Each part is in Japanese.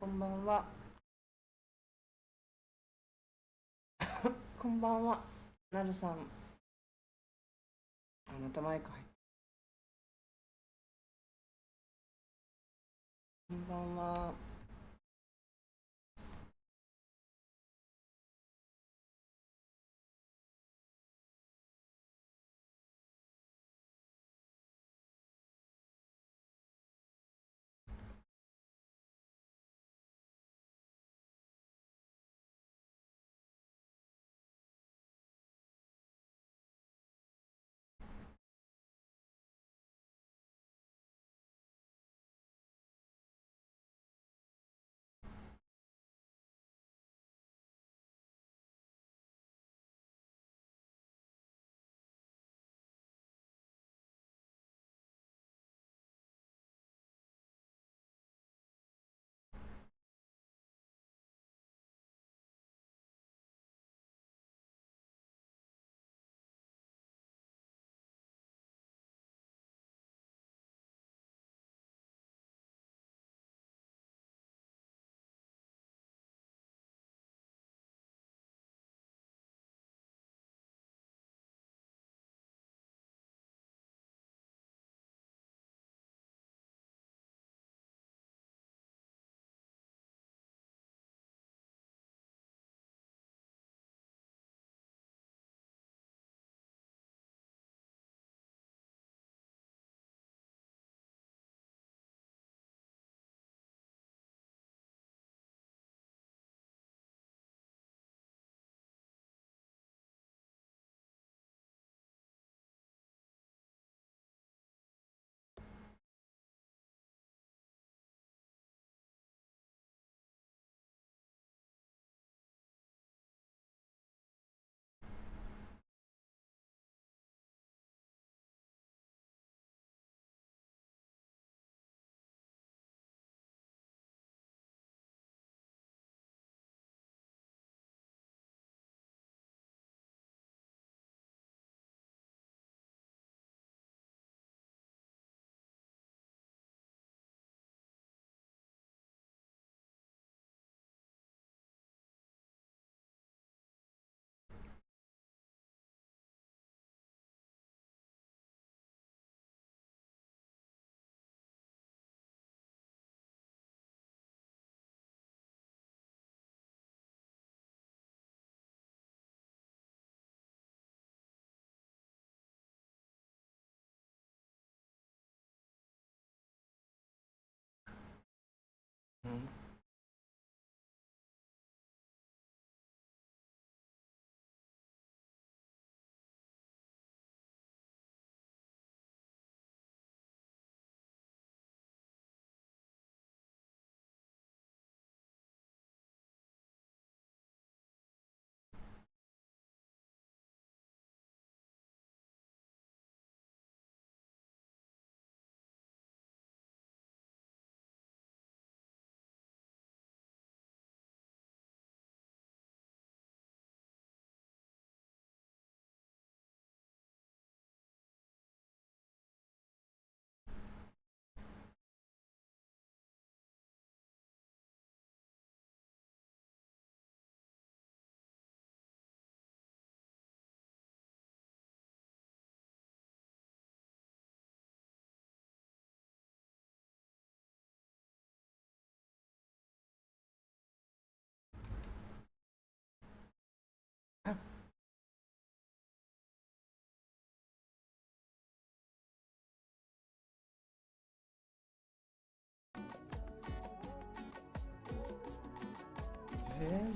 んばんは。こんばんは。なるさん。またマイク入って。こんばんは。うん。あ、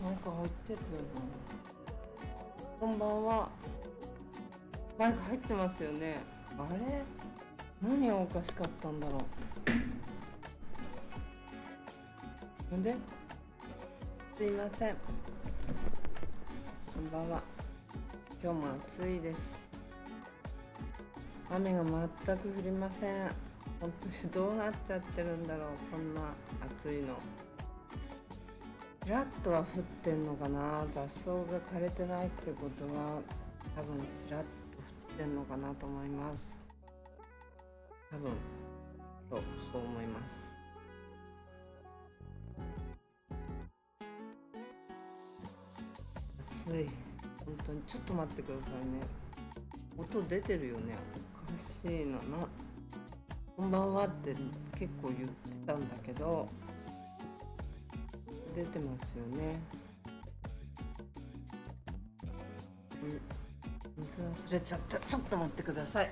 マイク入ってるの？こんばんは。マイク入ってますよね。あれ、何がおかしかったんだろう。んで、すいません。こんばんは。今日も暑いです。雨が全く降りません。本当にどうなっちゃってるんだろう、こんな暑いの。ちらっとは降ってんのかな。雑草が枯れてないってことは多分ちらっと降ってんのかなと思います。多分そう思います。暑い。本当にちょっと待ってくださいね。音出てるよね。おかしいな。こんばんはって結構言ってたんだけど、出てますよね。水忘れちゃった。ちょっと待ってください。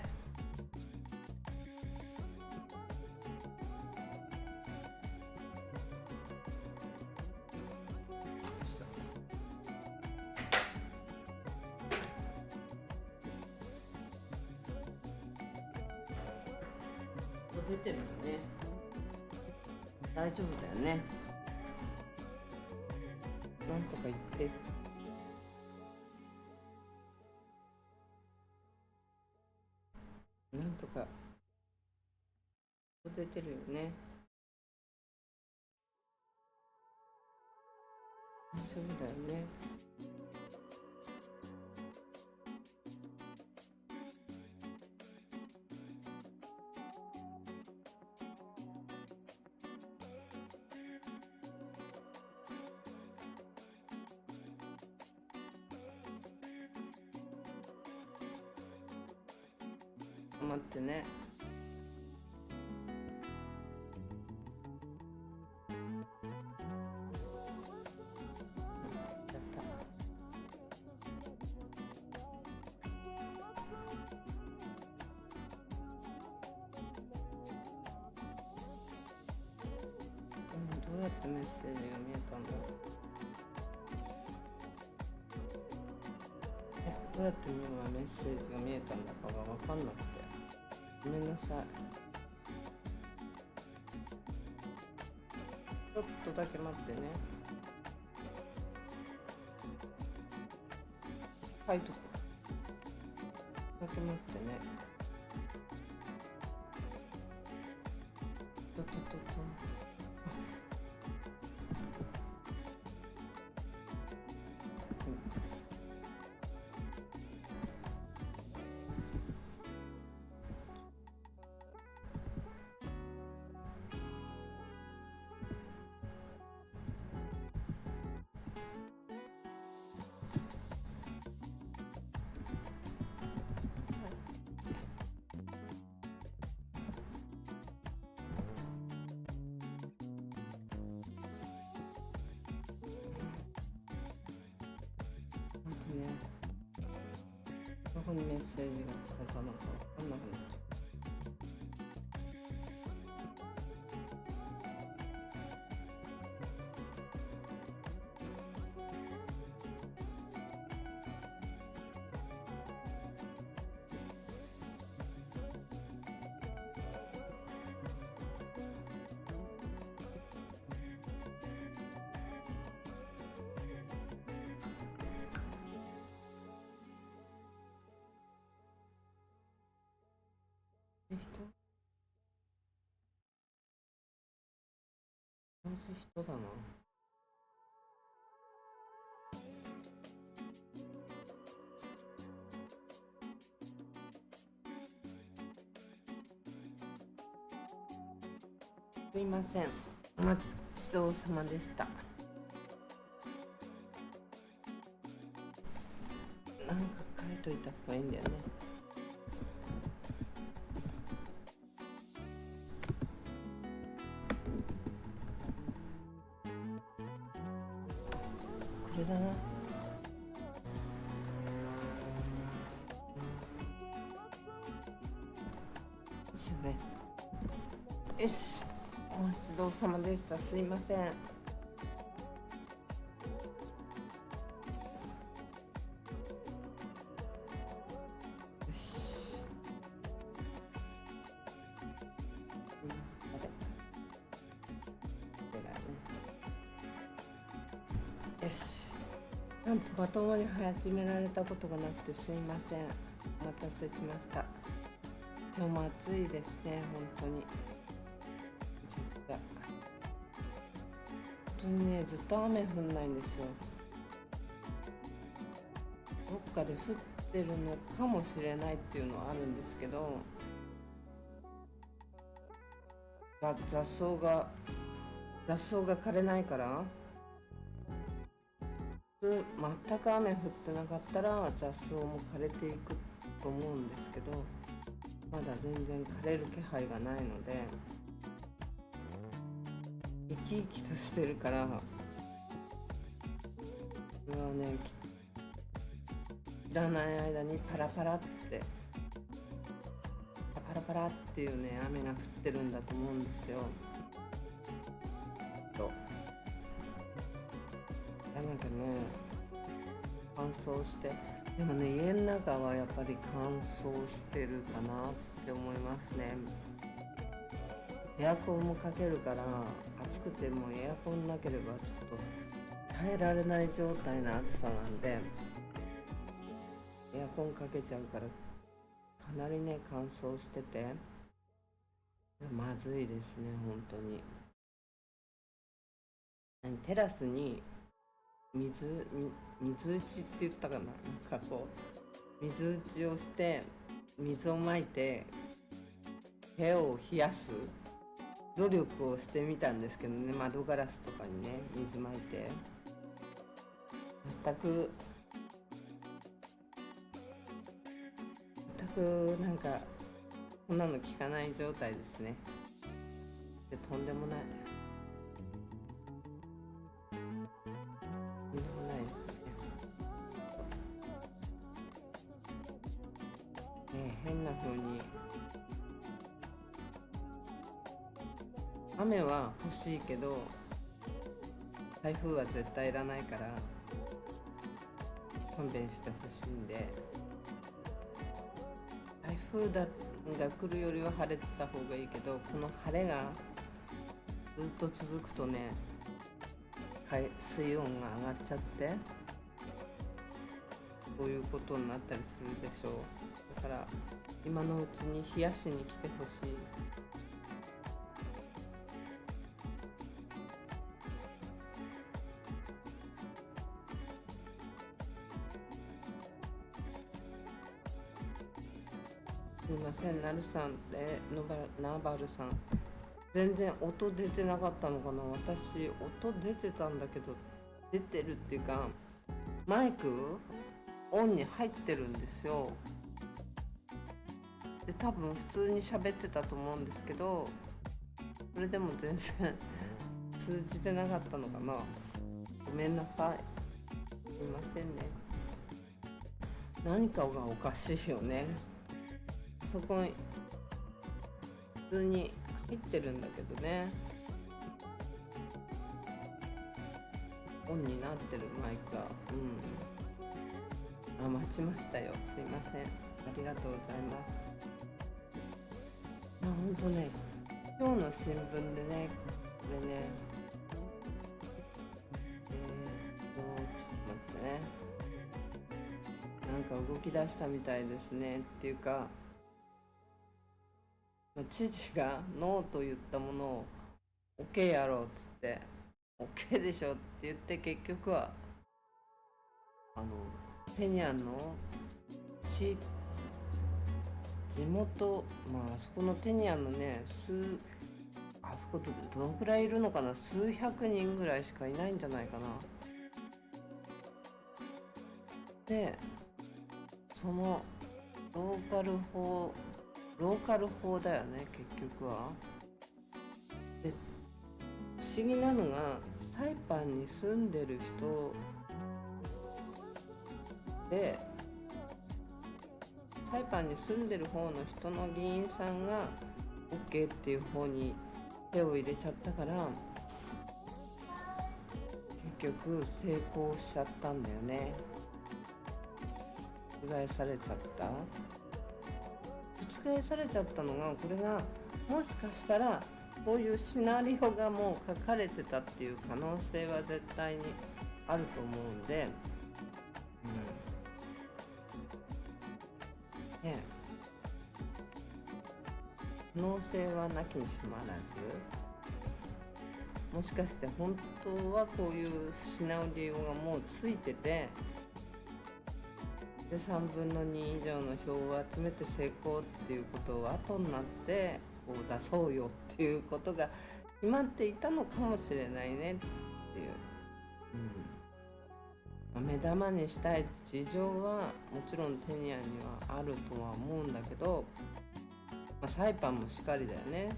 出てるよね。大丈夫だよね。なんとか言って。なんとか出てるよね。大丈夫だよね。待ってね。どうやってメッセージが見えたんだろう。どうやって今メッセージが見えたんだかが分かんなくてごめんなさい。ちょっとだけ待ってね。書いとくだけ待ってね。とね、どこにメッセージが来たかなんか分かんなくなっちゃう。同じ人だな。すいません、お待ちどうさまでした。なんか書いといた方がいいんだよね。これだな。よし、お待ちどうさまでした。すいません。よし、なんとまともに始められたことがなくてすいません。お待たせしました。今日も暑いですね、本当に。本当にね、ずっと雨降んないんですよ。どっかで降ってるのかもしれないっていうのはあるんですけど、雑草が枯れないから全く雨降ってなかったら雑草も枯れていくと思うんですけど、まだ全然枯れる気配がないので生き生きとしてるから、これはね、知らない間にパラパラってパラパラっていうね雨が降ってるんだと思うんですよ。となんかね乾燥して、でもね家の中はやっぱり乾燥してるかなって思いますね。エアコンもかけるから、暑くてもエアコンなければちょっと耐えられない状態の暑さなんで、エアコンかけちゃうからかなりね乾燥しててまずいですね本当に。テラスに水打ちって言ったかな、なんかこう水打ちをして水をまいて部屋を冷やす努力をしてみたんですけどね、窓ガラスとかにね水まいて、全くなんかこんなの効かない状態ですね。でとんでもないですね。変な風に雨は欲しいけど台風は絶対いらないから勘弁してほしいんで、台風が来るよりは晴れてた方がいいけど、この晴れがずっと続くとね水温が上がっちゃってこういうことになったりするでしょう。だから今のうちに冷やしに来てほしい。すいません、なるさんナバルさん、全然音出てなかったのかな。私音出てたんだけど、出てるっていうかマイクオンに入ってるんですよ。で多分普通に喋ってたと思うんですけど、それでも全然通じてなかったのかな。ごめんなさい、すいませんね。何かがおかしいよね。そこに普通に入ってるんだけどね、オンになってるマイクが。待ちましたよ、すいません、ありがとうございます。ほんとね、今日の新聞でね、これねちょっと待ってね、なんか動き出したみたいですね。っていうか知事がノーと言ったものを OK やろうっつって OK でしょって言って、結局はテニャンの地元、あそこのテニャンのねあそこどのくらいいるのかな、数百人ぐらいしかいないんじゃないかな。でそのローカル法だよね結局は。で不思議なのがサイパンに住んでる人で、サイパンに住んでる方の人の議員さんが OK っていう方に手を入れちゃったから、結局成功しちゃったんだよね。覆されちゃったのが、これがもしかしたらこういうシナリオがもう書かれてたっていう可能性は絶対にあると思うんで、可能性はなきにしもあらず、もしかして本当はこういうシナリオがもうついてて、で3分の2以上の票を集めて成功っていうことを後になってこう出そうよっていうことが決まっていたのかもしれないねっていう。目玉にしたい事情はもちろんテニアにはあるとは思うんだけど、サイパンもしかりだよね。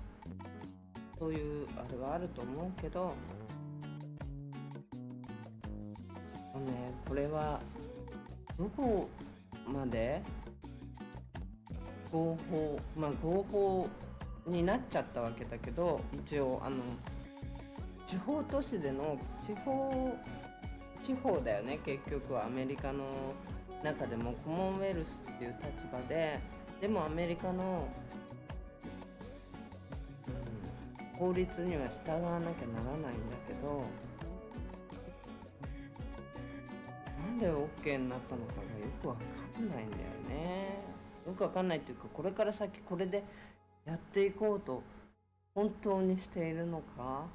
そういうあれはあると思うけど、これはどこまで合法になっちゃったわけだけど、一応地方都市での地方だよね。結局はアメリカの中でもコモンウェルスっていう立場で、でもアメリカの、法律には従わなきゃならないんだけど、なんで OK になったのかがよくわかんないんだよね。よくわかんないっていうか、これから先これでやっていこうと本当にしているのか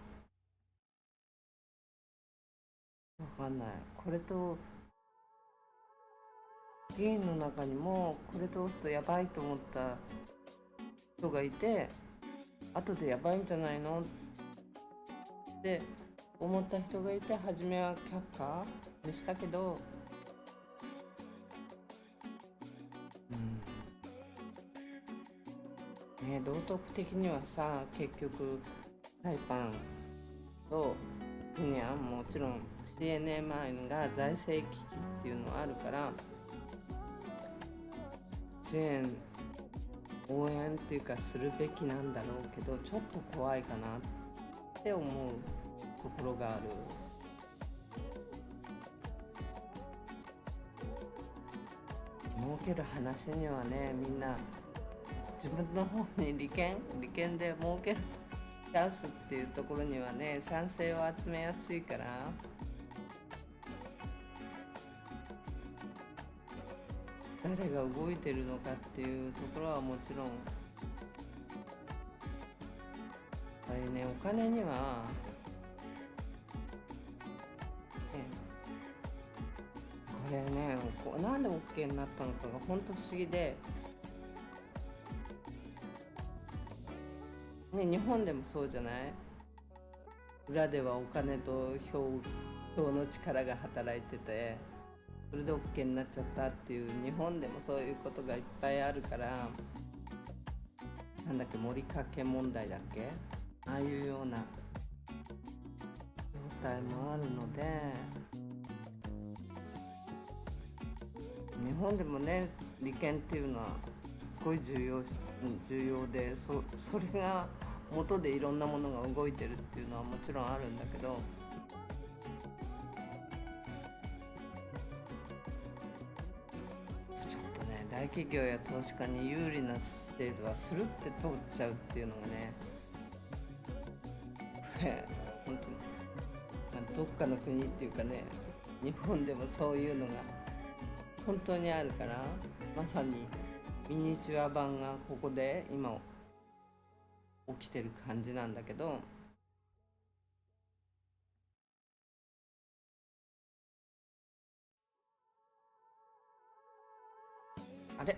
わかんない。これと議員の中にもこれ通すとやばいと思った人がいて、後でやばいんじゃないのって思った人がいて、初めは却下でしたけど、道徳的にはさ、結局サイパンとケニアもちろん CNMI が財政危機っていうのはあるから、支援応援っていうかするべきなんだろうけど、ちょっと怖いかなって思うところがある。儲ける話にはね、みんな自分の方に利権で儲けるチャンスっていうところにはね、賛成を集めやすいから、誰が動いてるのかっていうところはもちろん、やっぱりね、お金には、これね、なんで OK になったのかが本当不思議で、日本でもそうじゃない？裏ではお金と票の力が働いてて、それで OK になっちゃったっていう、日本でもそういうことがいっぱいあるから、なんだっけ、森かけ問題だっけ、ああいうような状態もあるので、日本でもね、利権っていうのはすっごい重要で、それが元でいろんなものが動いてるっていうのはもちろんあるんだけど、ちょっとね、大企業や投資家に有利な制度はスルって通っちゃうっていうのがね、これ本当にどっかの国っていうかね、日本でもそういうのが本当にあるから、まさにミニチュア版がここで今起きてる感じなんだけど、あれ、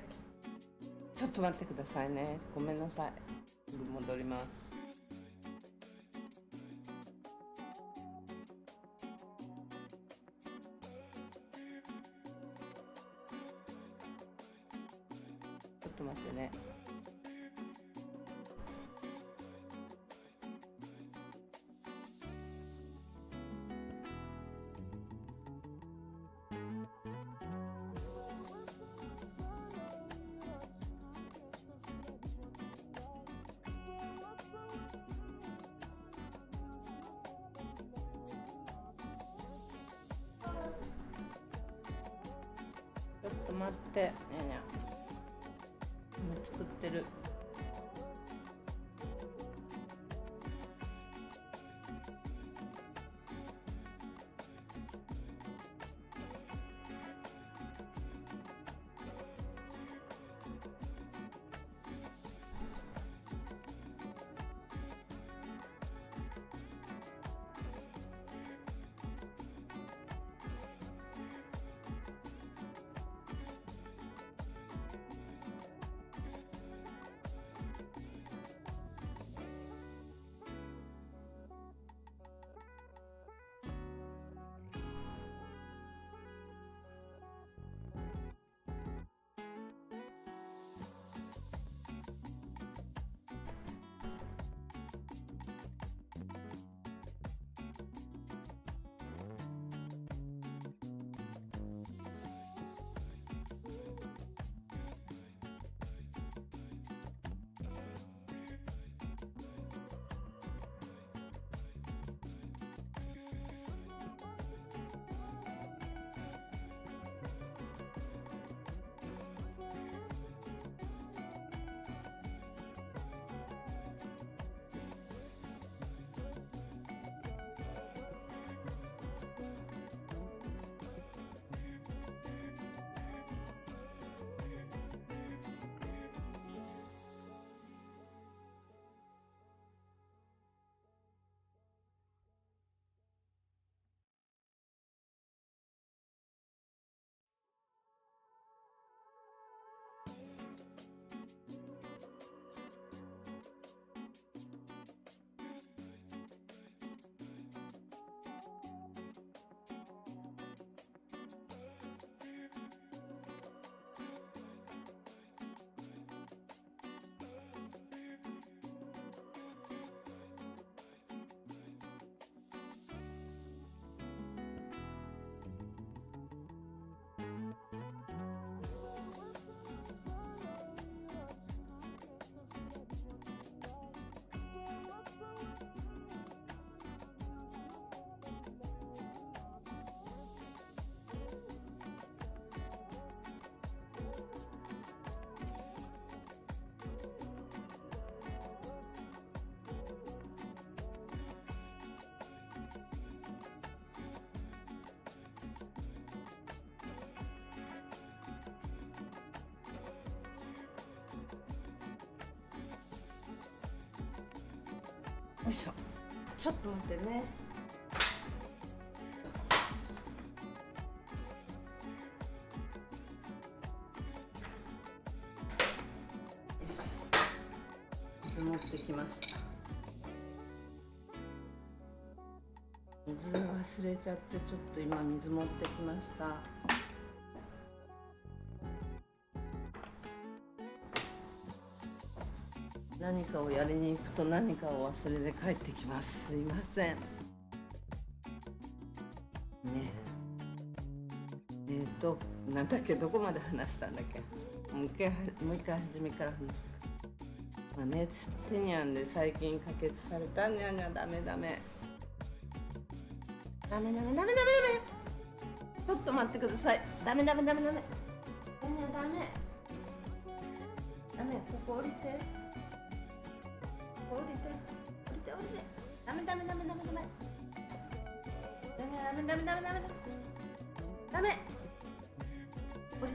ちょっと待ってくださいね、ごめんなさい、戻ります。ちょっと待ってね。ちょっと待って、ねえねえ、今作ってる。いしょ。ちょっと待ってね。水持ってきました。水忘れちゃってちょっと今水持ってきました。何かをやりに行くと何かを忘れて帰ってきます。すいませんね。なんだっけ、どこまで話したんだっけ。もう一回初めから話す。まあね、テニャンで最近可決されたんやにゃ。ダメちょっと待ってください。ダメテニャダメ、ここ降りてダメテニャダメ、降り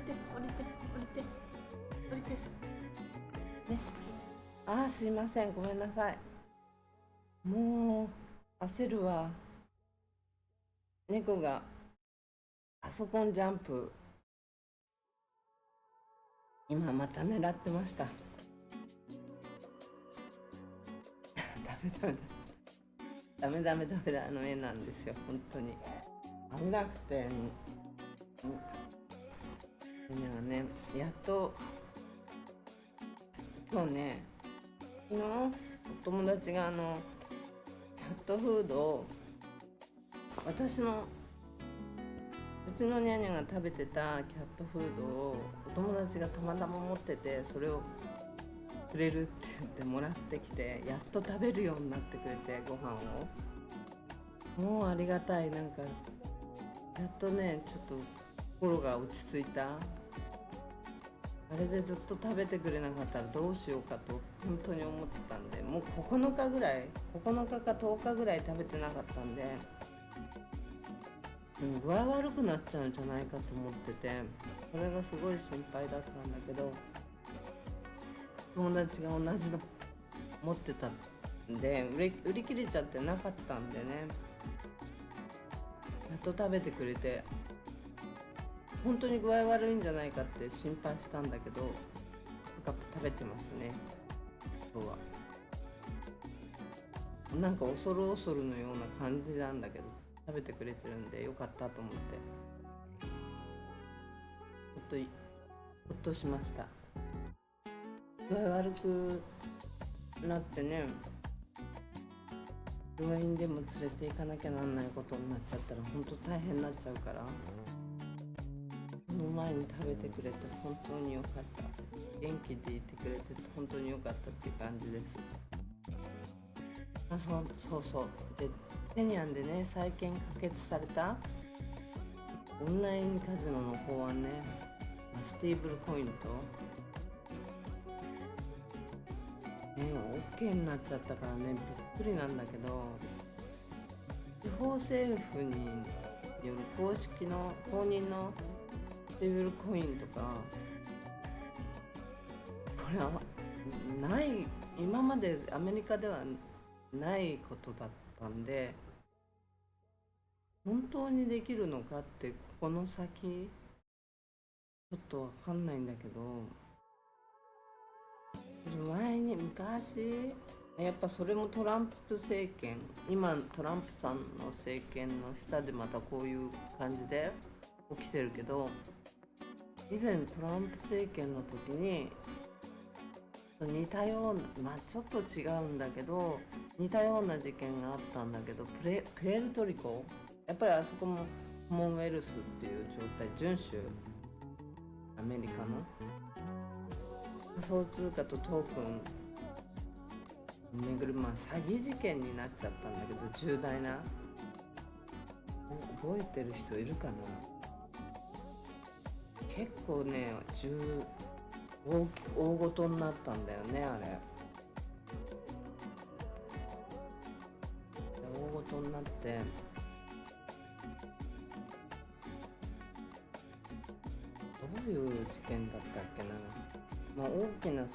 てね。あー、すいません、ごめんなさい。もう焦るわ。猫がパソコンジャンプ今また狙ってました。ダメあの絵なんですよ、本当に危なくて。今ね、やっと今日ね、昨日お友達がキャットフードを、私のうちのニャニャが食べてたキャットフードをお友達がたまたま持ってて、それをくれるって言ってもらってきて、やっと食べるようになってくれて、ご飯を。もうありがたい。なんかやっとね、ちょっと心が落ち着いた。あれでずっと食べてくれなかったらどうしようかと本当に思ってたんで、もう9日か10日ぐらい食べてなかったんで、具合悪くなっちゃうんじゃないかと思ってて、それがすごい心配だったんだけど、友達が同じの持ってたんで、売り切れちゃってなかったんでね、やっと食べてくれて、本当に具合悪いんじゃないかって心配したんだけど、食べてますね、今日は。なんか恐る恐るのような感じなんだけど、食べてくれてるんでよかったと思って、ほっとしました。具合悪くなってね、病院でも連れて行かなきゃなんないことになっちゃったら本当大変になっちゃうから、その前に食べてくれて本当によかった。元気でいてくれて本当によかったっていう感じです。そうで、テニャンでね、最近可決されたオンラインカジノの法案ね、ステーブルコインとOK になっちゃったからね、びっくりなんだけど、地方政府による公式の公認のステーブルコインとか、これはない今までアメリカではないことだったんで、本当にできるのかってこの先ちょっとわかんないんだけど、昔やっぱそれもトランプ政権、今トランプさんの政権の下でまたこういう感じで起きてるけど、以前トランプ政権の時に似たような、ちょっと違うんだけど似たような事件があったんだけど、プエルトリコ、やっぱりあそこもコモンウェルスっていう状態、準州アメリカの仮想通貨とトークン巡る、詐欺事件になっちゃったんだけど、重大な、覚えてる人いるかな。結構ね、大ごとになったんだよね、あれ。大ごとになって、どういう事件だったっけな。大きな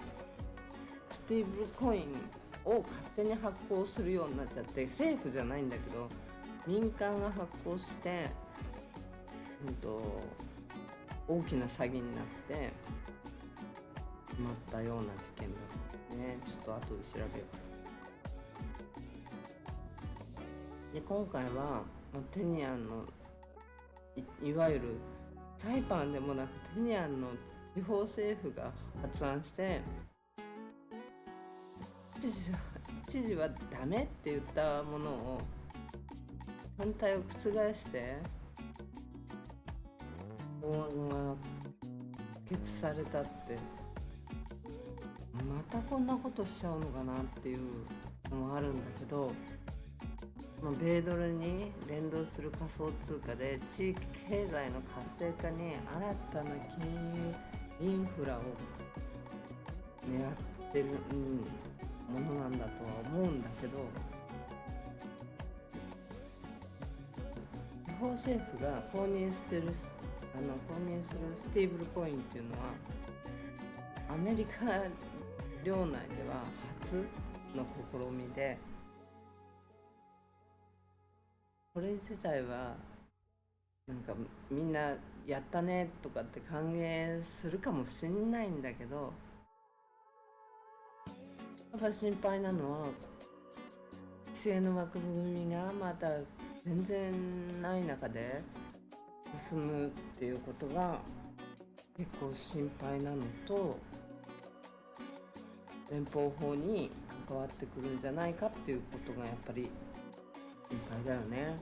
ステーブルコインを勝手に発行するようになっちゃって、政府じゃないんだけど民間が発行して、大きな詐欺になってしまったような事件だったね。ちょっと後で調べよう。で今回はテニアンの いわゆるサイパンでもなくテニアンの地方政府が発案して、知事はダメって言ったものを反対を覆して法案が可決されたって、またこんなことしちゃうのかなっていうのもあるんだけど、米ドルに連動する仮想通貨で地域経済の活性化に新たな金融インフラを狙ってる、ものなんだとは思うんだけど、地方政府が公認するステーブルコインっていうのはアメリカ領内では初の試みで、これ自体はなんかみんなやったねとかって歓迎するかもしんないんだけど、やっぱ心配なのは規制の枠組みがまだ全然ない中で進むっていうことが結構心配なのと、連邦法に関わってくるんじゃないかっていうことがやっぱり心配だよね。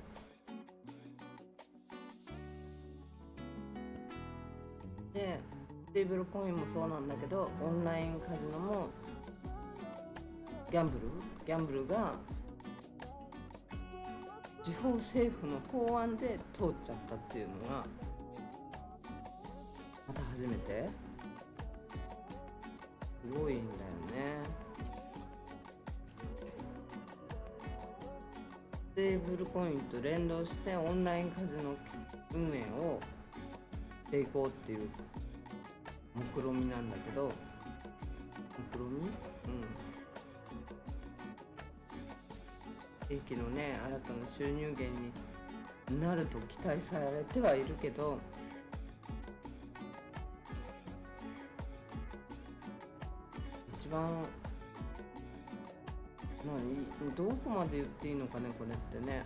でステーブルコインもそうなんだけど、オンラインカジノもギャンブルが地方政府の法案で通っちゃったっていうのがまた初めて、すごいんだよね。ステーブルコインと連動してオンラインカジノ運営をしていこうっていう目論みなんだけど、地域のね新たな収入源になると期待されてはいるけど、一番どこまで言っていいのかねこれってね。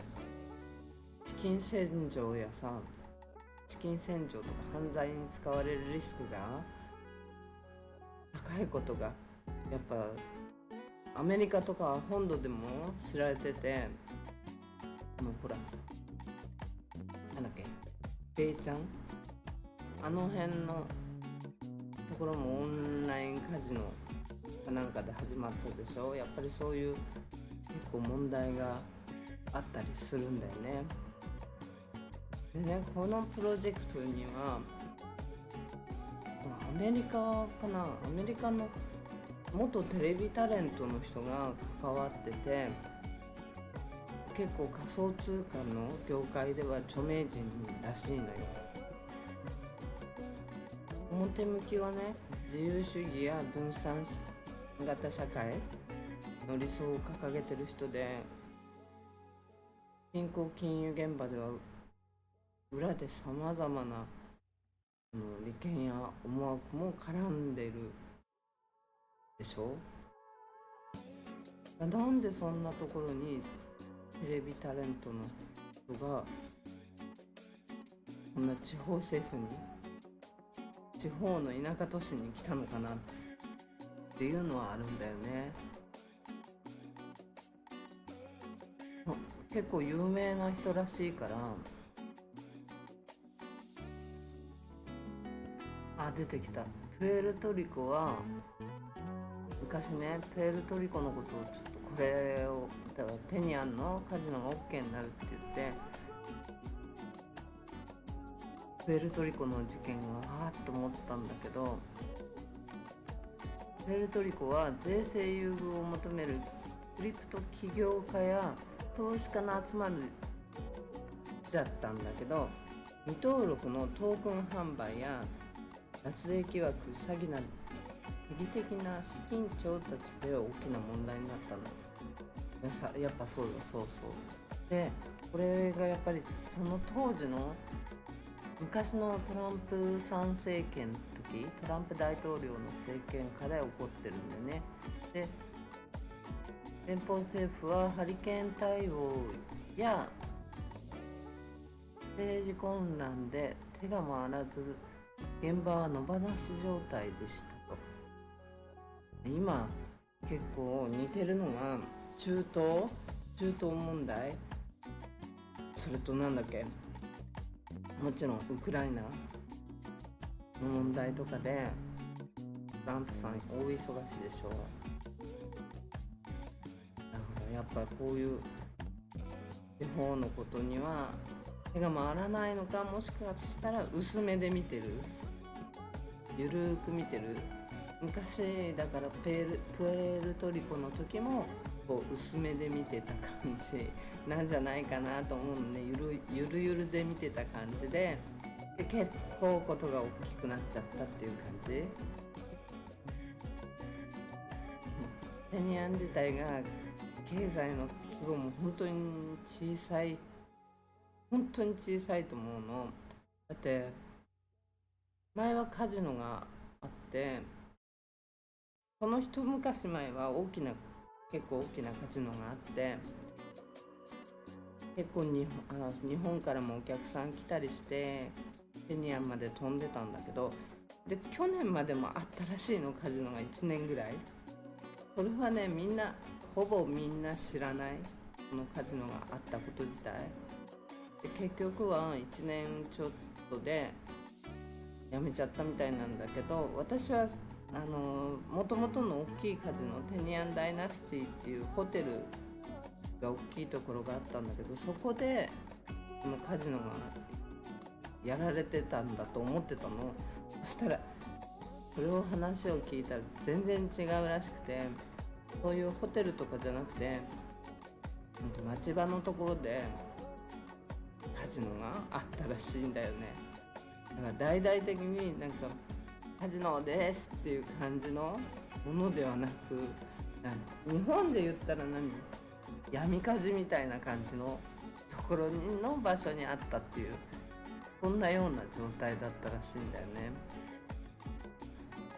資金洗浄とか犯罪に使われるリスクが高いことがやっぱアメリカとか本土でも知られてて、ほらなんだっけ、ベイちゃんあの辺のところもオンラインカジノかなんかで始まったでしょ。やっぱりそういう結構問題があったりするんだよね。でね、このプロジェクトにはアメリカの元テレビタレントの人が関わってて、結構仮想通貨の業界では著名人らしいのよ。表向きはね、自由主義や分散型社会の理想を掲げてる人で、新興金融現場では裏でさまざまな利権や思惑も絡んでるでしょ。なんでそんなところにテレビタレントの人がこんな地方政府に、地方の田舎都市に来たのかなっていうのはあるんだよね。結構有名な人らしいから、出てきた。プエルトリコは昔ね、プエルトリコのことをちょっとこれをだからテニアンのカジノが OK になるって言って、プエルトリコの事件がと思ったんだけど、プエルトリコは税制優遇を求めるクリプト起業家や投資家の集まる地だったんだけど、未登録のトークン販売や脱税疑惑、詐地理的な資金調達で大きな問題になったの。やっぱそうだ、そうそう。でこれがやっぱりその当時の昔のトランプさん政権の時、トランプ大統領の政権下で起こってるんだよね。で連邦政府はハリケーン対応や政治混乱で手が回らず、現場は野放し状態でしたと。今結構似てるのが中東問題、それとなんだっけ、もちろんウクライナの問題とかでトランプさん大忙しいでしょ。だからやっぱこういう地方のことには手が回らないのか、もしかしたら薄めで見てる、ゆるーく見てる。昔だからプエルトリコの時もこう薄めで見てた感じなんじゃないかなと思うのね。ゆるで見てた感じで、結構ことが大きくなっちゃったっていう感じ。テニアン自体が経済の規模も本当に小さいと思うの。だって前はカジノがあって、その一昔前は結構大きなカジノがあって、結構日本からもお客さん来たりしてテニアンまで飛んでたんだけど、で去年までもあったらしいの、カジノが1年ぐらい。それはね、ほぼみんな知らない、このカジノがあったこと自体で。結局は1年ちょっとで辞めちゃったみたいなんだけど、私はもともとの大きいカジノ、テニアンダイナスティっていうホテルが大きいところがあったんだけど、そこでこのカジノがやられてたんだと思ってたの。そしたらそれを話を聞いたら全然違うらしくて、そういうホテルとかじゃなくて町場のところでカジノがあったらしいんだよね。だから大々的になんかカジノですっていう感じのものではなく、日本で言ったら闇カジみたいな感じのところの場所にあったっていう、こんなような状態だったらしいんだよね。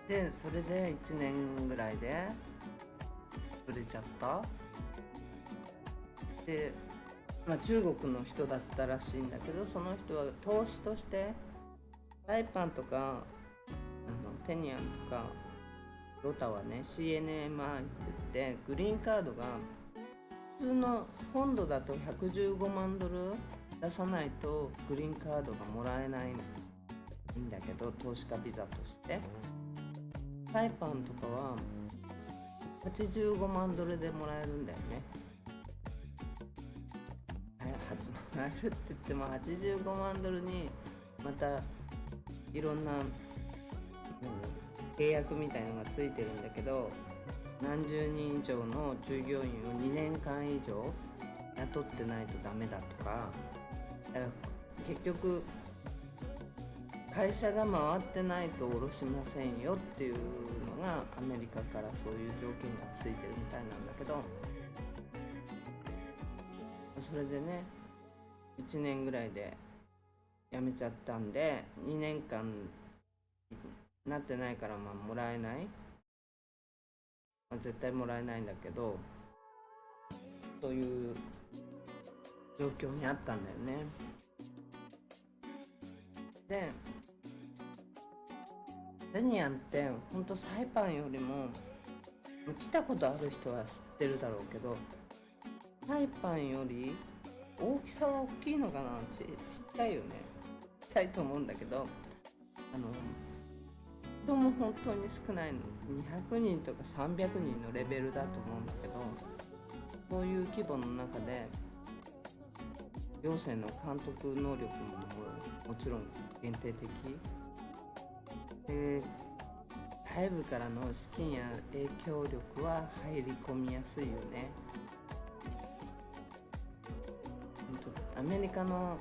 でそれで1年ぐらいで売れちゃった。で、中国の人だったらしいんだけど、その人は投資としてサイパンとかテニアンとかロタはね、 CNMI って言ってグリーンカードが普通の本土だと115万ドル出さないとグリーンカードがもらえないんだけど、投資家ビザとして。サイパンとかは85万ドルでもらえるんだよね。もらえるって言っても85万ドルにまたいろんな契約みたいのがついてるんだけど、何十人以上の従業員を2年間以上雇ってないとダメだとか、結局会社が回ってないと下ろしませんよっていうのがアメリカからそういう条件がついてるみたいなんだけど、それでね1年ぐらいで辞めちゃったんで、2年間なってないからもらえない、絶対もらえないんだけど、そういう状況にあったんだよね。でテニアンってほんとサイパンよりも、来たことある人は知ってるだろうけど、サイパンより大きさは大きいのかな、ちっちゃいよね。ちっちゃいと思うんだけど、人も本当に少ないの。200人とか300人のレベルだと思うんだけど、そういう規模の中で行政の監督能力ももちろん限定的で、外部からの資金や影響力は入り込みやすいよね。アメリカの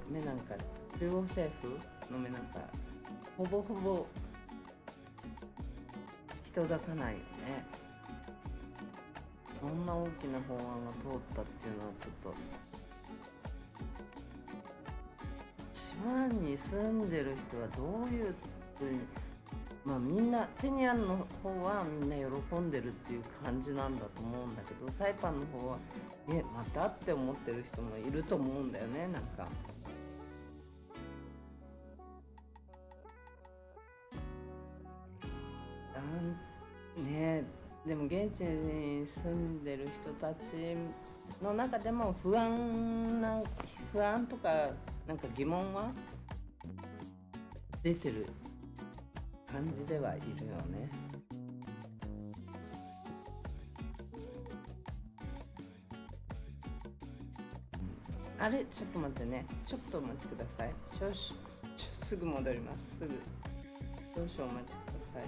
目なんか、中央政府の目なんかほぼほぼ人だかないよね。こんな大きな法案が通ったっていうのはちょっと、島に住んでる人はどういうふうに、まあみんなテニアンの方はみんな喜んでるっていう感じなんだと思うんだけど、サイパンの方はまたって思ってる人もいると思うんだよね。なんかね。でも現地に住んでる人たちの中でも不安とかなんか疑問は出てる感じではいるよね。あれ、ちょっと待ってね、ちょっとお待ちください。すぐ戻ります。すぐ少々お待ちください。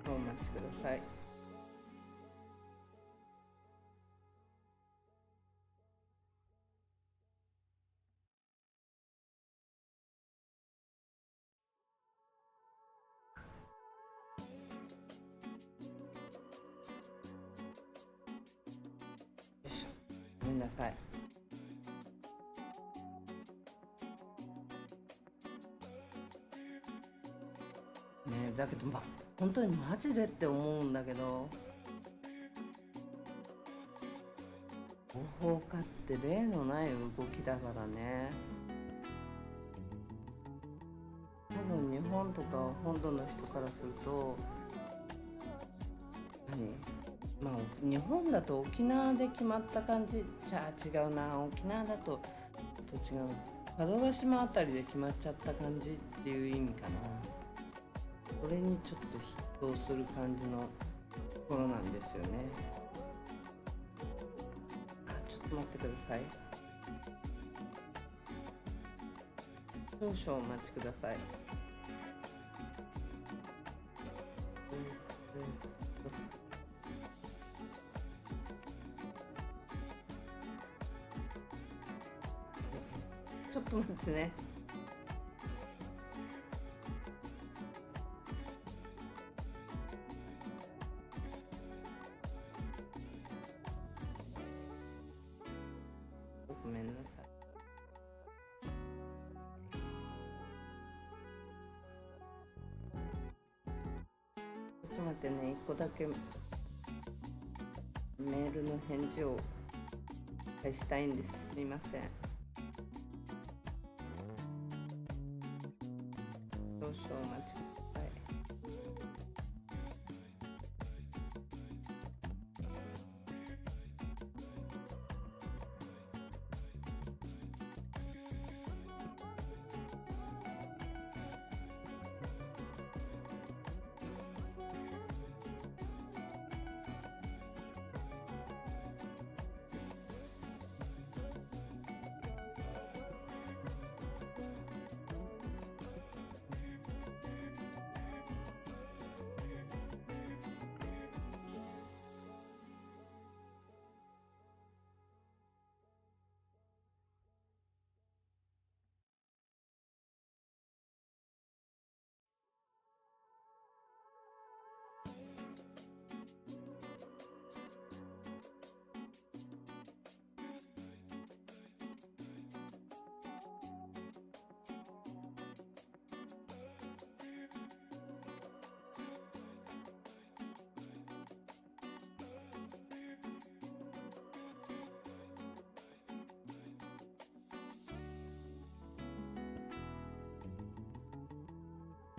お待ちください。ごめんなさい。ね、だけど本当にマジでって思うんだけど、合法化って例のない動きだからね。多分日本とか本土の人からすると、まあ日本だと沖縄で決まった感じじゃ違うな。沖縄だとちょっと違う。佐渡島あたりで決まっちゃった感じっていう意味かな。それにちょっと筆頭する感じのところなんですよね。ちょっと待ってください。少々お待ちください。ちょっと待ってね。ごめんなさい。ちょっと待ってね。1個だけメールの返事を返したいんです。すいません。少々お待ちください。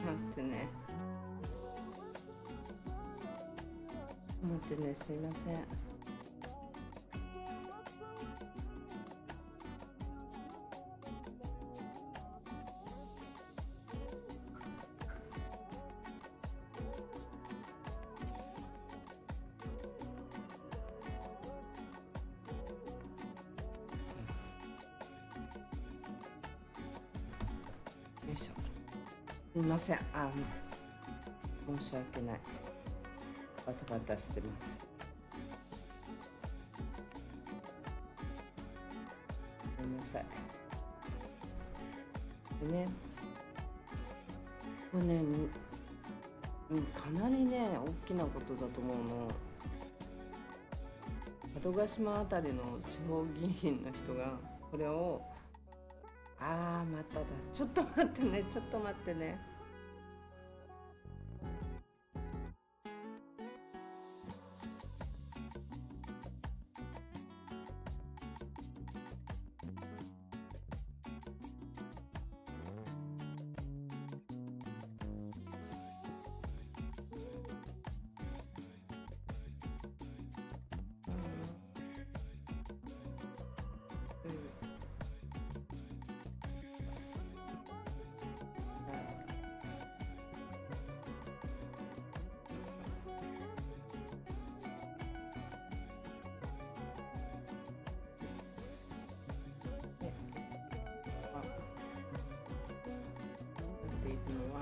待ってね。すいません。すいません。申し訳ない。バタバタしてます。ごめんなさい。でね、これね、かなりね、大きなことだと思うの。佐渡島あたりの地方議員の人がこれを、まただ。ちょっと待ってね、ちょっと待ってね。っていうのは、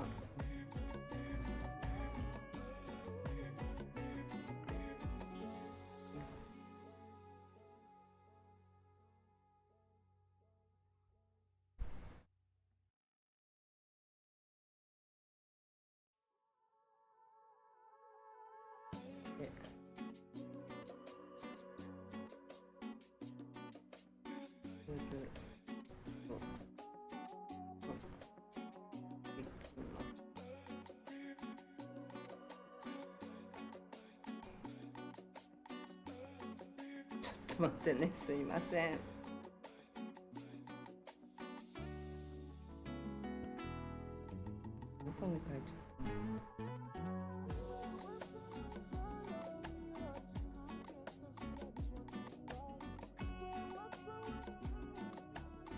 でそれでちょっと待ってね、すいません。どこに書いちゃったの。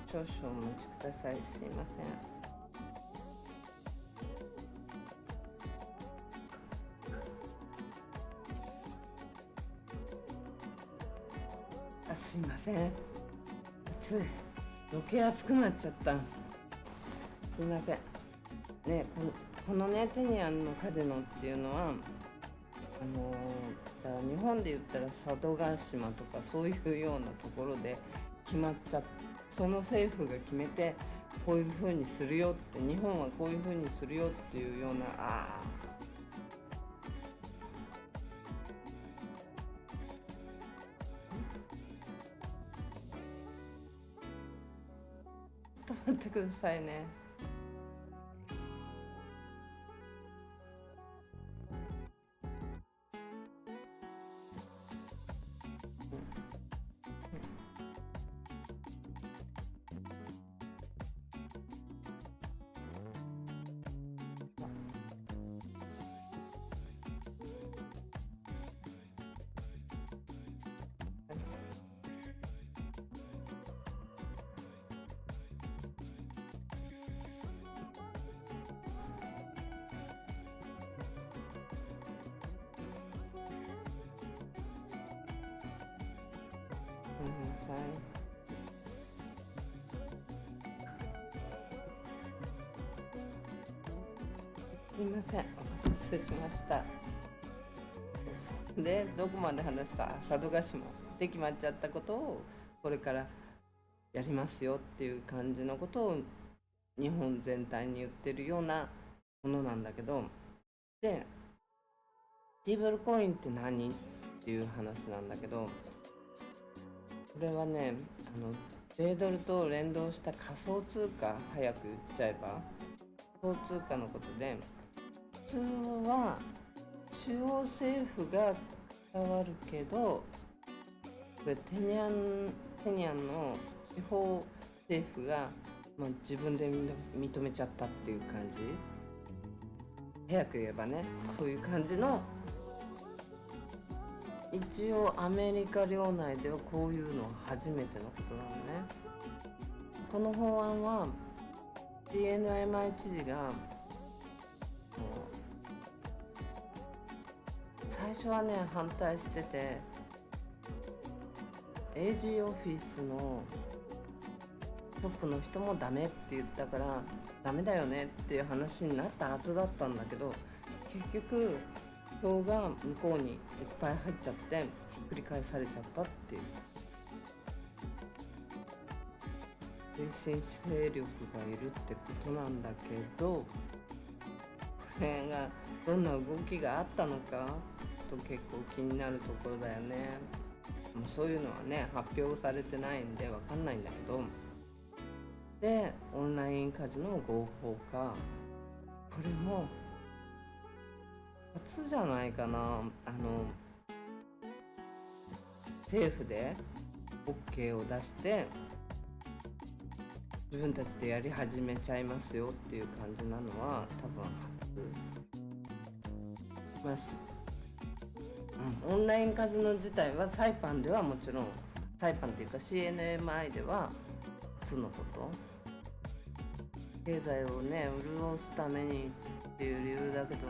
少々お待ちください。すいません。すいません。暑い。余計暑くなっちゃった。すいません。ね、このね、テニアンのカジノっていうのは、だから日本で言ったら佐渡島とかそういうようなところで決まっちゃって、その政府が決めてこういう風にするよって、日本はこういう風にするよっていうような、ちょっと待ってくださいね。ごめんなさい。すいません、お待たせしました。で、どこまで話すか。佐渡島で決まっちゃったことをこれからやりますよっていう感じのことを日本全体に言ってるようなものなんだけど、でステーブルコインって何っていう話なんだけど、これはね、米ドルと連動した仮想通貨、早く言っちゃえば仮想通貨のことで、普通は中央政府が関わるけど、これテニアンの地方政府が、自分で認めちゃったっていう感じ。早く言えばね、そういう感じの、一応アメリカ領内ではこういうのは初めてのことなのね。この法案は DNMI 知事が最初はね反対してて、AG オフィスのトップの人もダメって言ったからダメだよねっていう話になったはずだったんだけど、結局票が向こうにいっぱい入っちゃってひっくり返されちゃったっていう、精神勢力がいるってことなんだけど、これがどんな動きがあったのかと結構気になるところだよね。そういうのはね発表されてないんでわかんないんだけど、でオンラインカジノ合法化、これも初じゃないかな。政府で OK を出して自分たちでやり始めちゃいますよっていう感じなのは多分初。オンラインカジノ自体はサイパンではもちろん、サイパンっていうか CNMI では初のこと、経済をね潤すためにっていう理由だけど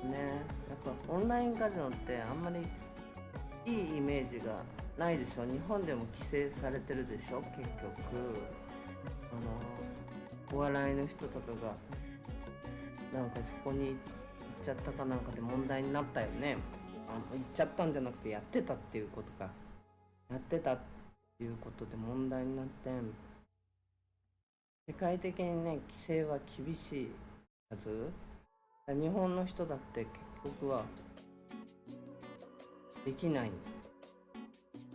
ね、やっぱオンラインカジノってあんまりいいイメージがないでしょ。日本でも規制されてるでしょ。結局お笑いの人とかがなんかそこに行っちゃったかなんかで問題になったよね。行っちゃったんじゃなくてやってたっていうことか、やってたっていうことで問題になって、世界的にね規制は厳しいはず。日本の人だって結局はできないっ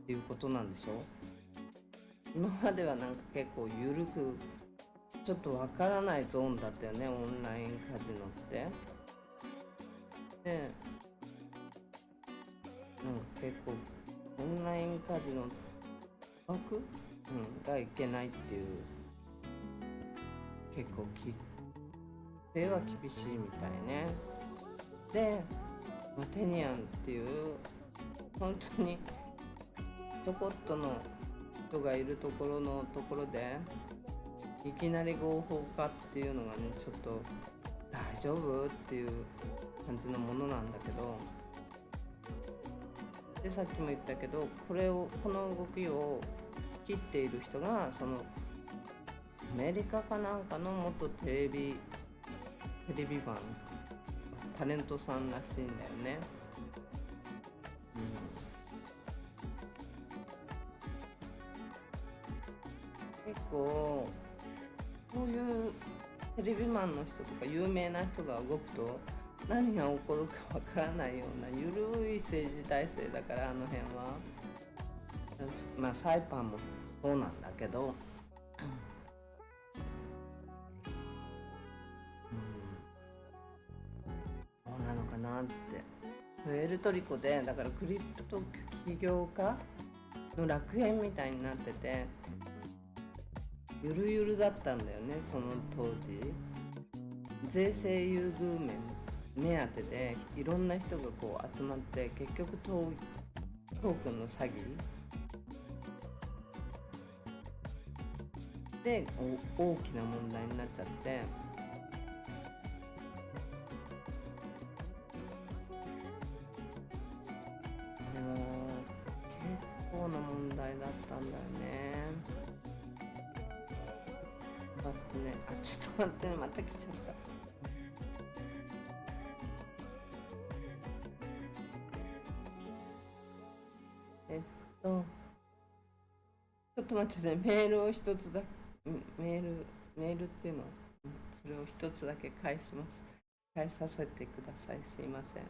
ていうことなんでしょ。今まではなんか結構緩くちょっとわからないゾーンだったよね、オンラインカジノって。でなんか結構オンラインカジノ枠、がいけないっていう、結構規制は厳しいみたいね。で、テニアンっていう本当にちょこっとの人がいるところでいきなり合法化っていうのがねちょっと大丈夫っていう感じのものなんだけど、でさっきも言ったけどこの動きを切っている人がそのアメリカかなんかの元テレビマンタレントさんらしいんだよね。結構こういうテレビマンの人とか有名な人が動くと何が起こるかわからないようなゆるい政治体制だから、あの辺はまあサイパンもそうなんだけど、そうなのかなって。プエルトリコでだからクリプト起業家の楽園みたいになっててゆるゆるだったんだよね、その当時。税制優遇面目当てでいろんな人がこう集まって結局トークンの詐欺で大きな問題になっちゃって、あれは結構な問題だったんだよね。待ってね、ちょっと待ってね、また来ちゃった。ちょっと待ってね、メールを一つだけ、メールっていうの、それを一つだけ返させてください。すいません。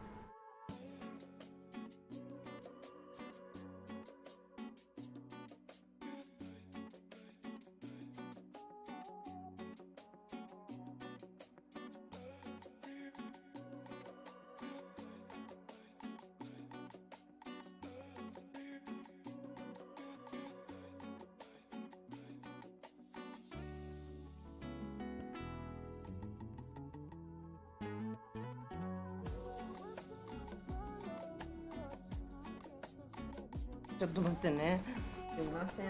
ちょっと待ってね。すいません。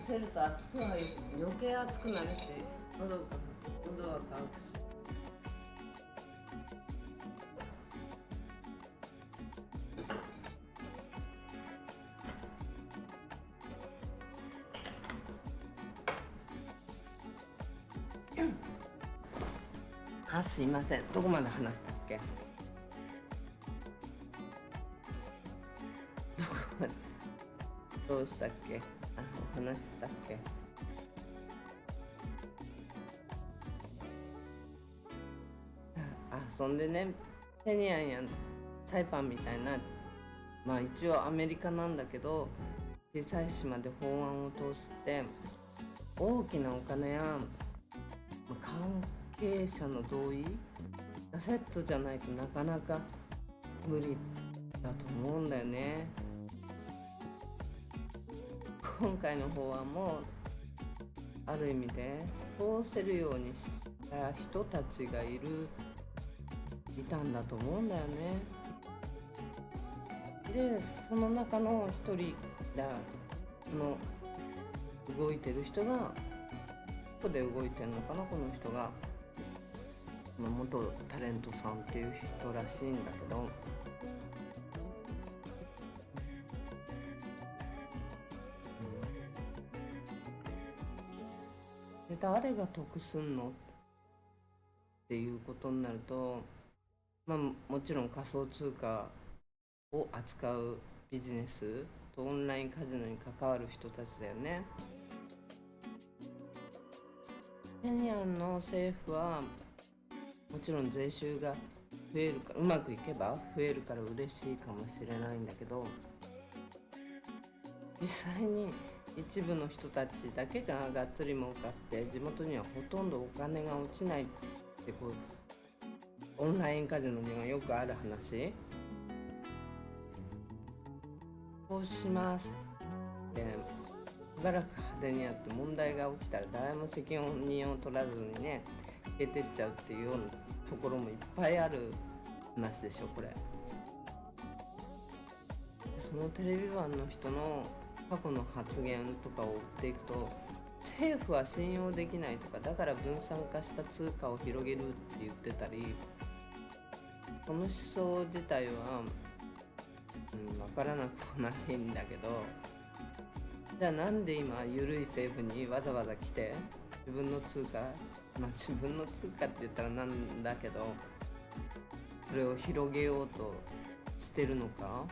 焦ると熱くなる、余計熱くなるし、喉が喉は乾くし。あ、すいません。どこまで話したっけ？どこまでどうしたっけ？話したっけ？そんでね、テニアンやサイパンみたいな、まあ一応アメリカなんだけど、小さい島で法案を通して大きなお金や関係者の同意がセットじゃないとなかなか無理だと思うんだよね。今回の法案もある意味で通せるようにした人たちがいたんだと思うんだよね。でその中の一人だの動いてる人がどこで動いてるのかな、この人が元タレントさんっていう人らしいんだけど、で誰が得すんのっていうことになると、まあもちろん仮想通貨を扱うビジネスとオンラインカジノに関わる人たちだよね。ケニアの政府はもちろん税収が増えるから、うまくいけば増えるから嬉しいかもしれないんだけど、実際に一部の人たちだけががっつり儲かって地元にはほとんどお金が落ちないってオンラインカジノにはよくある話。そうしますってしばらく派手にやって問題が起きたら誰も責任を取らずにね消えてっちゃうっていうようなところもいっぱいある話でしょこれ。そのテレビ版の人の過去の発言とかを追っていくと、政府は信用できないとか、だから分散化した通貨を広げるって言ってたり、この思想自体は分からなくもないんだけど、じゃあなんで今緩い政府にわざわざ来て自分の通貨、自分の通貨って言ったらなんだけど、それを広げようとしてるのか、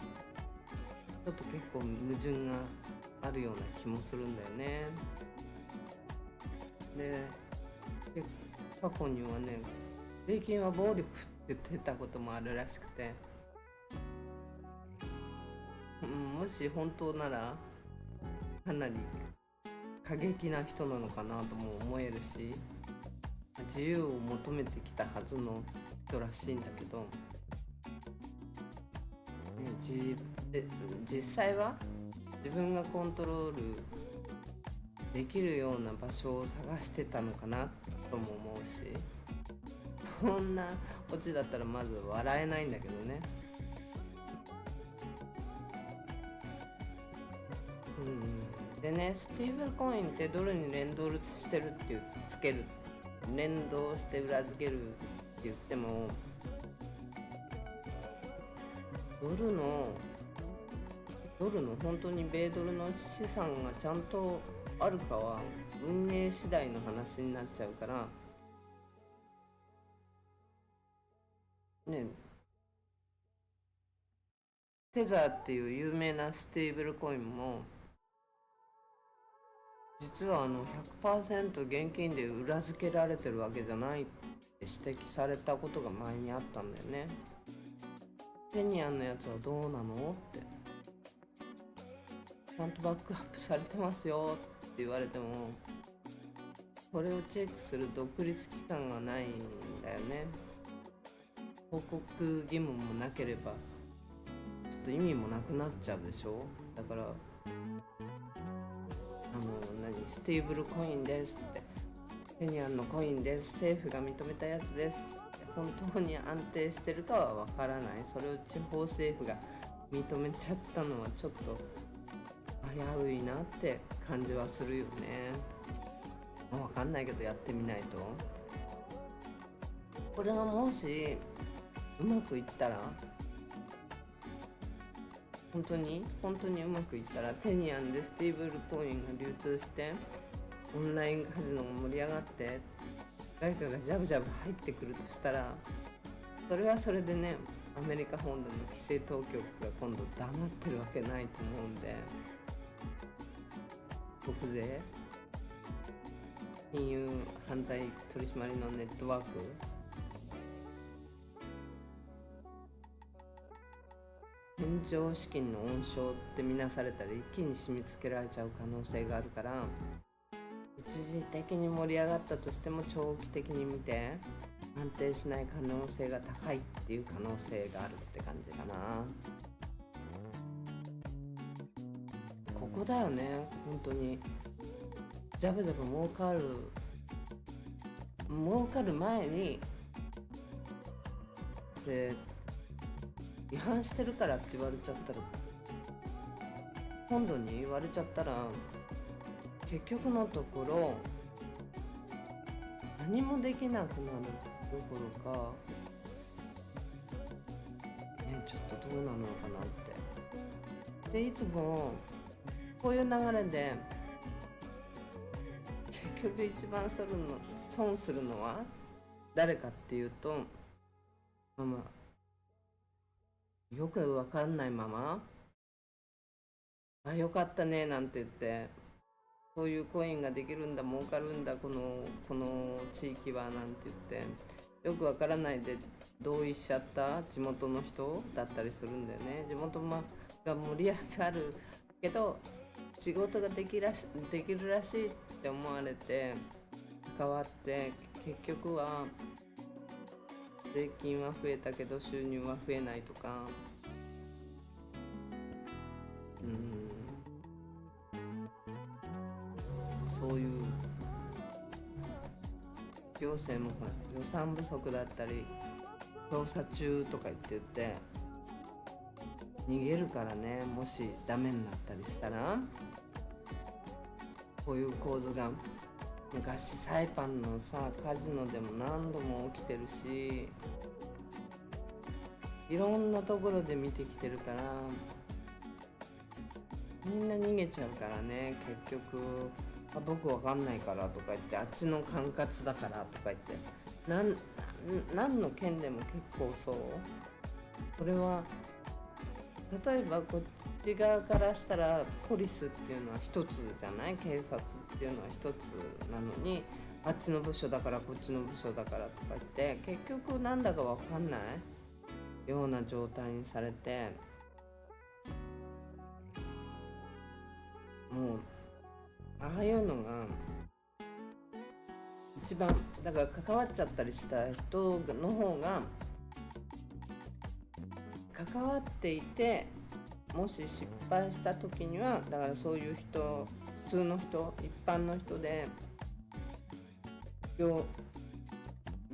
ちょっと結構矛盾があるような気もするんだよね。で過去にはね、税金は暴力って言ってたこともあるらしくて、もし本当ならかなり過激な人なのかなとも思えるし、自由を求めてきたはずの人らしいんだけど、実際は自分がコントロールできるような場所を探してたのかなとも思うし、そんなオチだったらまず笑えないんだけどね。でね、スティーブルコインってドルに連動してるってつける、連動して裏付けるって言っても、ドルの本当に米ドルの資産がちゃんとあるかは運営次第の話になっちゃうからね。テザーっていう有名なステーブルコインも実は100% 現金で裏付けられてるわけじゃないって指摘されたことが前にあったんだよね。ケニアンのやつはどうなのって、ちゃんとバックアップされてますよって言われても、これをチェックする独立機関がないんだよね。報告義務もなければちょっと意味もなくなっちゃうでしょ。だからスティーブルコインですって、ケニアンのコインです、政府が認めたやつですって、本当に安定してるかはわからない。それを地方政府が認めちゃったのはちょっと危ういなって感じはするよね。わかんないけどやってみないと。これがもしうまくいったら、本当にうまくいったら、テニアンでスティーブルコインが流通してオンラインカジノが盛り上がって外貨がジャブジャブ入ってくるとしたら、それはそれでね、アメリカ本土の規制当局が今度黙ってるわけないと思うんで、国税金融犯罪取締りのネットワーク、天井資金の温床って見なされたら一気に締め付けられちゃう可能性があるから、一時的に盛り上がったとしても長期的に見て安定しない可能性が高いっていう可能性があるって感じかな。ここだよね、本当にジャブジャブ儲かる前にこれ違反してるからって言われちゃったら、本土に言われちゃったら、結局のところ何もできなくなるどころか、ね、ちょっとどうなのかなって。でいつもこういう流れで結局一番損するのは誰かっていうと、よく分かんないまま「あ、よかったね」なんて言って、そういうコインができるんだ、儲かるんだ、この地域はなんて言って、よくわからないで同意しちゃった地元の人だったりするんだよね。地元が盛り上がるけど仕事ができるらしいって思われて関わって、結局は税金は増えたけど収入は増えないとか、そういう行政もほら予算不足だったり調査中とか言って逃げるからね。もしダメになったりしたら、こういう構図が昔サイパンのカジノでも何度も起きてるし、いろんなところで見てきてるから、みんな逃げちゃうからね。結局僕わかんないからとか言って、あっちの管轄だからとか言って、何の件でも結構そう。これは例えばこっち側からしたらポリスっていうのは一つじゃない、警察っていうのは一つなのに、あっちの部署だからこっちの部署だからとか言って、結局なんだかわかんないような状態にされて、もうああいうのが一番だから、関わっちゃったりした人の方が、関わっていてもし失敗した時には、だからそういう人、普通の人、一般の人で行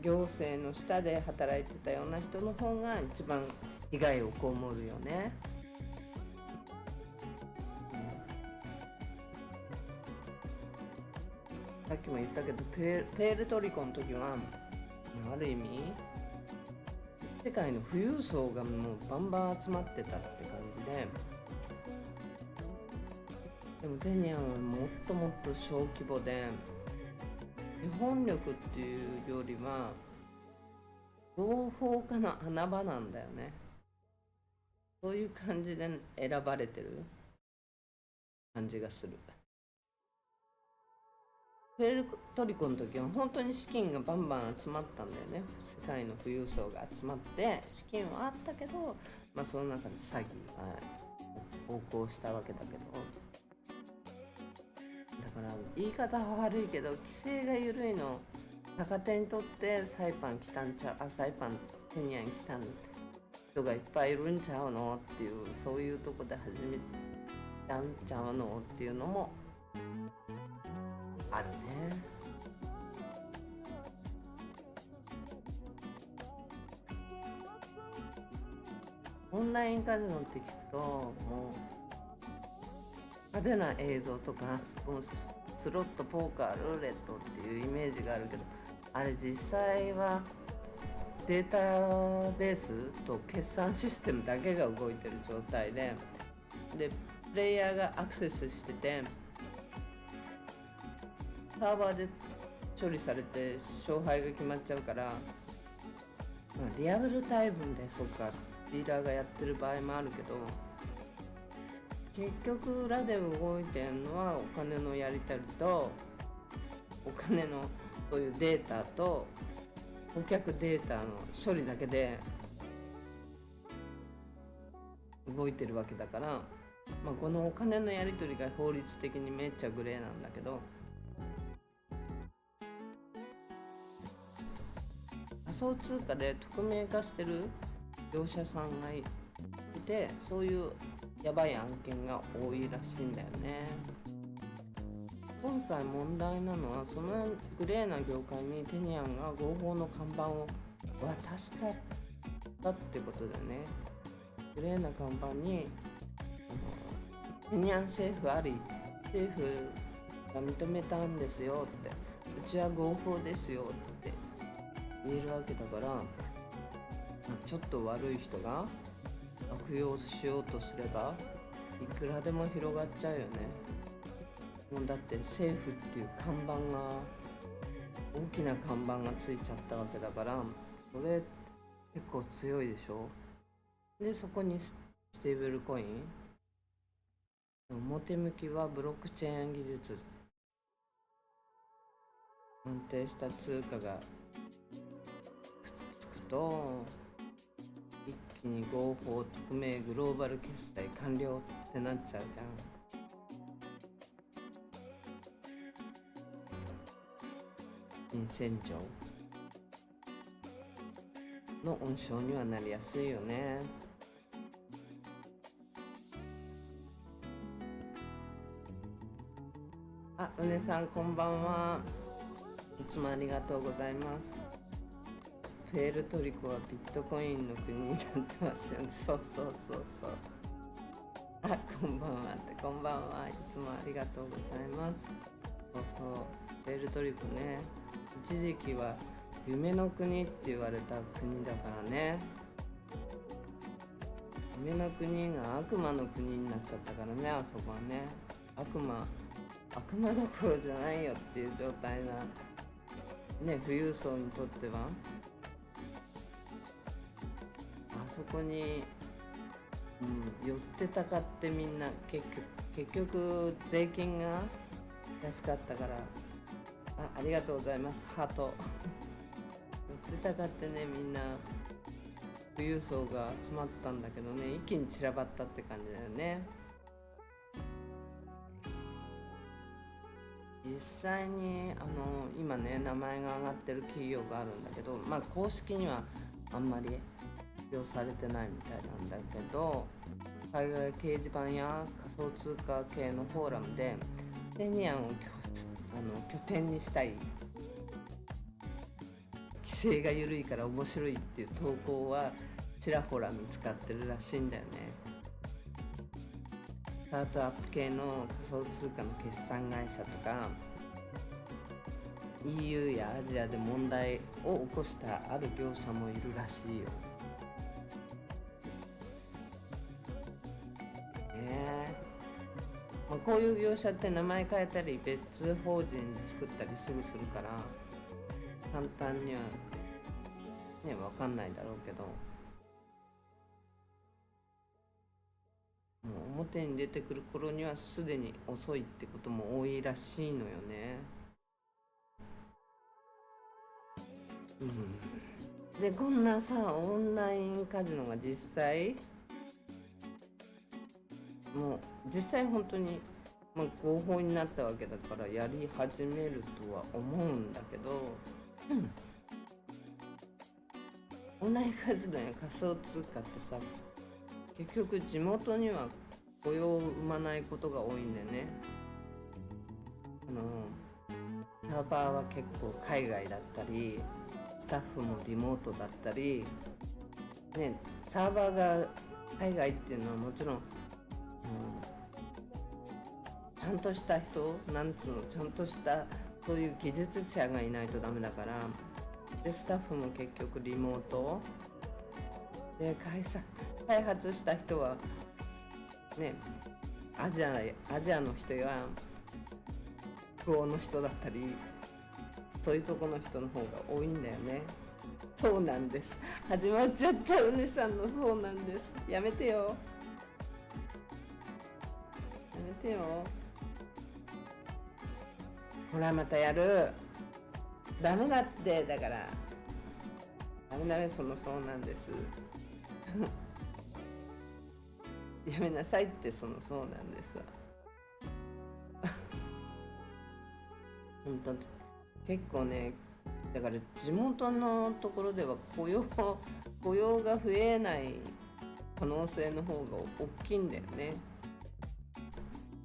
政の下で働いてたような人の方が一番被害を被るよね。さっきも言ったけど、プエルトリコの時はある意味世界の富裕層がもうバンバン集まってたって感じで、でもテニアンはもっともっと小規模で、日本力っていうよりは合法化の穴場なんだよね。そういう感じで選ばれてる感じがする。プエルトリコの時は本当に資金がバンバン集まったんだよね。世界の富裕層が集まって資金はあったけど、その中で詐欺が横行したわけだけど、だから言い方は悪いけど規制が緩いの逆手にとってサイパンテニアン来たん人がいっぱいいるんちゃうのっていう、そういうとこで始めたんちゃうのっていうのもあるね。オンラインカジノって聞くともう派手な映像とかスロット、ポーカー、ルーレットっていうイメージがあるけど、あれ実際はデータベースと決算システムだけが動いてる状態で、プレイヤーがアクセスしててサーバーで処理されて勝敗が決まっちゃうから、リアルタイムでそっかディーラーがやってる場合もあるけど、結局裏で動いてるのはお金のやり取りとお金のそういうデータと顧客データの処理だけで動いてるわけだから、このお金のやり取りが法律的にめっちゃグレーなんだけど、仮想通貨で匿名化してる業者さんがいて、そういうやばい案件が多いらしいんだよね。今回問題なのはそのグレーな業界にテニアンが合法の看板を渡したってことだよね。グレーな看板にテニアン政府あり、政府が認めたんですよって、うちは合法ですよって言えるわけだから、ちょっと悪い人が悪用しようとすればいくらでも広がっちゃうよね。もうだって政府っていう看板が大きな看板がついちゃったわけだから、それ結構強いでしょ。でそこにステーブルコイン、表向きはブロックチェーン技術、安定した通貨がくっつくと一気に合法匿名グローバル決済完了ってなっちゃうじゃん。陰線上の温床にはなりやすいよね。うねさんこんばんは。いつもありがとうございます。プエルトリコはビットコインの国になってますよね。そうそうそうそう。こんばんはって、こんばんは。いつもありがとうございます。そうそう、プエルトリコね、一時期は夢の国って言われた国だからね。夢の国が悪魔の国になっちゃったからね、あそこはね。悪魔どころじゃないよっていう状態なね、富裕層にとっては。あそこに、寄ってたかってみんな結局税金が安かったから、ありがとうございます、ハート寄ってたかってね、みんな富裕層が集まったんだけどね、一気に散らばったって感じだよね。実際に今ね名前が挙がってる企業があるんだけど、公式にはあんまり発表されてないみたいなんだけど、海外掲示板や仮想通貨系のフォーラムでテニアンを拠点にしたい、規制が緩いから面白いっていう投稿はちらほら見つかってるらしいんだよね。スタートアップ系の仮想通貨の決算会社とか EU やアジアで問題を起こしたある業者もいるらしいよ。こういう業者って名前変えたり別法人作ったりすぐするから簡単にはね分かんないだろうけど、もう表に出てくる頃にはすでに遅いってことも多いらしいのよね。でこんなさオンラインカジノが実際本当に、合法になったわけだからやり始めるとは思うんだけど、オンラインカジノや仮想通貨ってさ、結局地元には雇用を生まないことが多いんだよね。サーバーは結構海外だったりスタッフもリモートだったりね、サーバーが海外っていうのはもちろん、ちゃんとした人、ちゃんとしたそういう技術者がいないとダメだから、でスタッフも結局リモートで開発した人はね、アジアの人や北欧の人だったり、そういうとこの人の方が多いんだよね。そうなんです。始まっちゃった。うねさんのそうなんです。やめてよ、やめてよ。ほらまたやる。ダメだって。だからダメそうなんですやめなさいって。そうなんですわ本当結構ね、だから地元のところでは雇用が増えない可能性の方が大きいんだよね。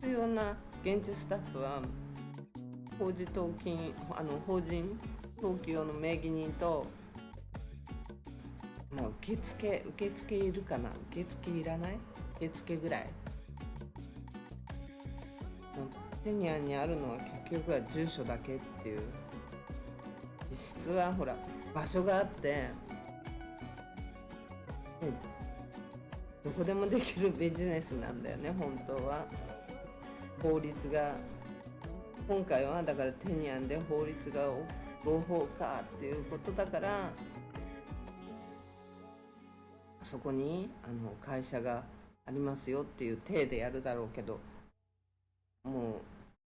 必要な現地スタッフは法人登記用の名義人と、まあ、受付いるかな、受付いらない、受付ぐらい。テニアにあるのは結局は住所だけっていう。実質はほら場所があって、どこでもできるビジネスなんだよね本当は。法律が今回はだからテニアンで法律が合法化っていうことだから、そこに会社がありますよっていう体でやるだろうけど、もう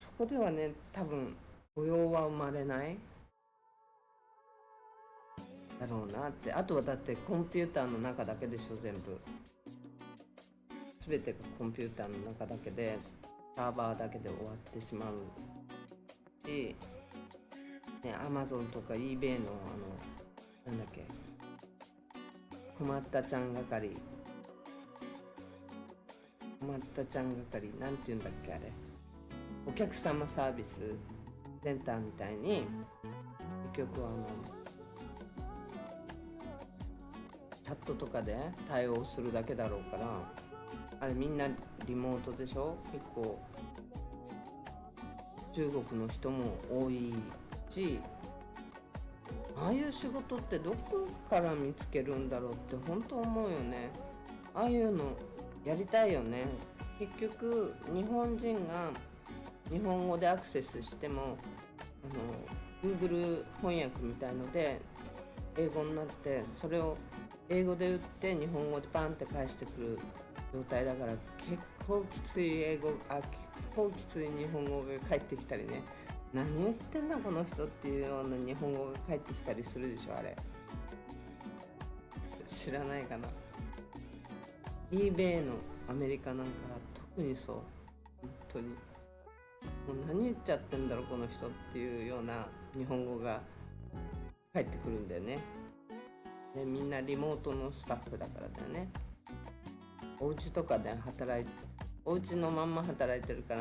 そこではね多分雇用は生まれないだろうなって。あとはだってコンピューターの中だけでしょ、全部。全てがコンピューターの中だけで、サーバーだけで終わってしまうし、ね、アマゾンとか eBay のなんだっけ、困ったちゃん係なんて言うんだっけ、あれ、お客様サービスセンターみたいに結局チャットとかで対応するだけだろうから、あれみんなリモートでしょ。結構中国の人も多いし、ああいう仕事ってどこから見つけるんだろうって本当思うよね。ああいうのやりたいよね。結局日本人が日本語でアクセスしてもGoogle 翻訳みたいので英語になって、それを英語で打って日本語でパンって返してくる状態だから、結構きつい日本語が返ってきたりね、何言ってんだこの人っていうような日本語が返ってきたりするでしょ。あれ知らないかな。 eBay のアメリカなんか特にそう。本当にもう何言っちゃってんだろこの人っていうような日本語が返ってくるんだよね。でみんなリモートのスタッフだからだよね。お家とかでお家のまんま働いてるから、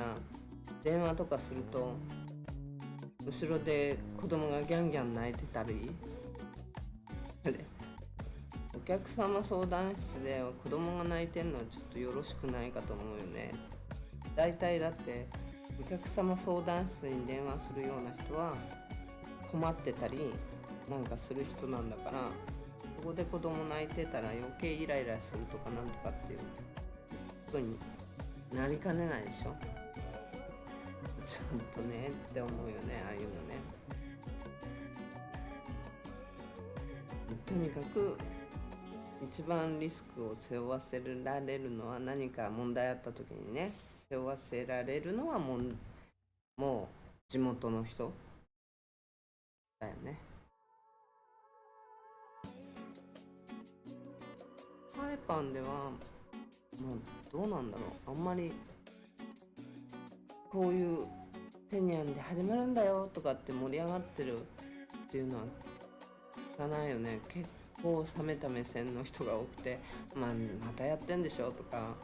電話とかすると後ろで子供がギャンギャン泣いてたりお客様相談室で子供が泣いてるのはちょっとよろしくないかと思うよね。だいたいだってお客様相談室に電話するような人は困ってたりなんかする人なんだから、ここで子供泣いてたら余計イライラするとかなんとかっていうことになりかねないでしょ。ちゃんとねって思うよね、ああいうのね。とにかく一番リスクを背負わせられるのは、何か問題あった時にね背負わせられるのはもう地元の人だよね。サイパンではもうどうなんだろう、あんまりこういうテニアンで始まるんだよとかって盛り上がってるっていうのは聞かないよね。結構冷めた目線の人が多くて、またやってんでしょとか、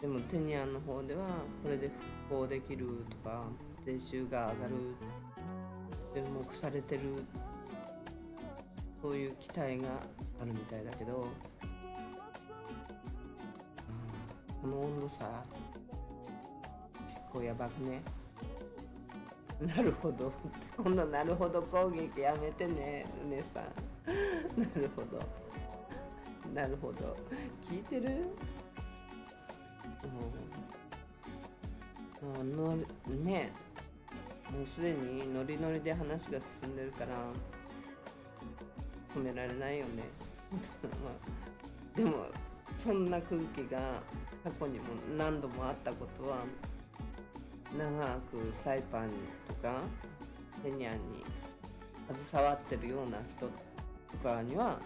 でもテニアンの方ではこれで復興できるとか税収が上がる注目されてる、そういう期待があるみたいだけど、この温度差結構やばくね。なるほどって、今度なるほど攻撃やめてね、うねさん。なるほど、なるほど。聞いてる？ね、もうすでにノリノリで話が進んでるから止められないよね。まあ、でもそんな空気が過去にも何度もあったことは、長くサイパンとかテニアンに携わってるような人とかには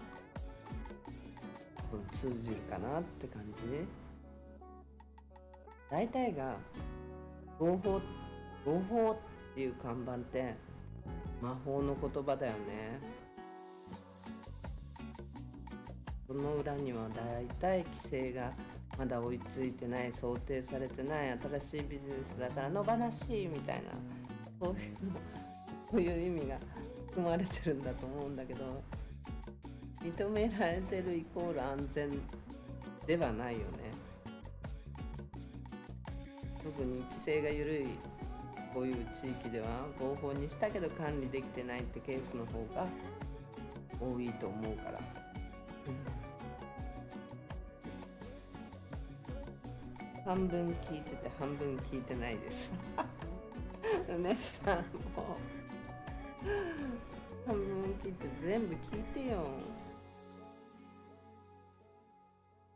多分通じるかなって感じ。大体が合法っていう看板って魔法の言葉だよね。その裏には大体規制がまだ追いついてない、想定されてない新しいビジネスだから野放しみたいな、そういう意味が含まれてるんだと思うんだけど、認められてるイコール安全ではないよね。特に規制が緩いこういう地域では合法にしたけど管理できてないってケースの方が多いと思うから、半分聞いてて半分聞いてないですねさんも半分聞いて全部聞いてよ、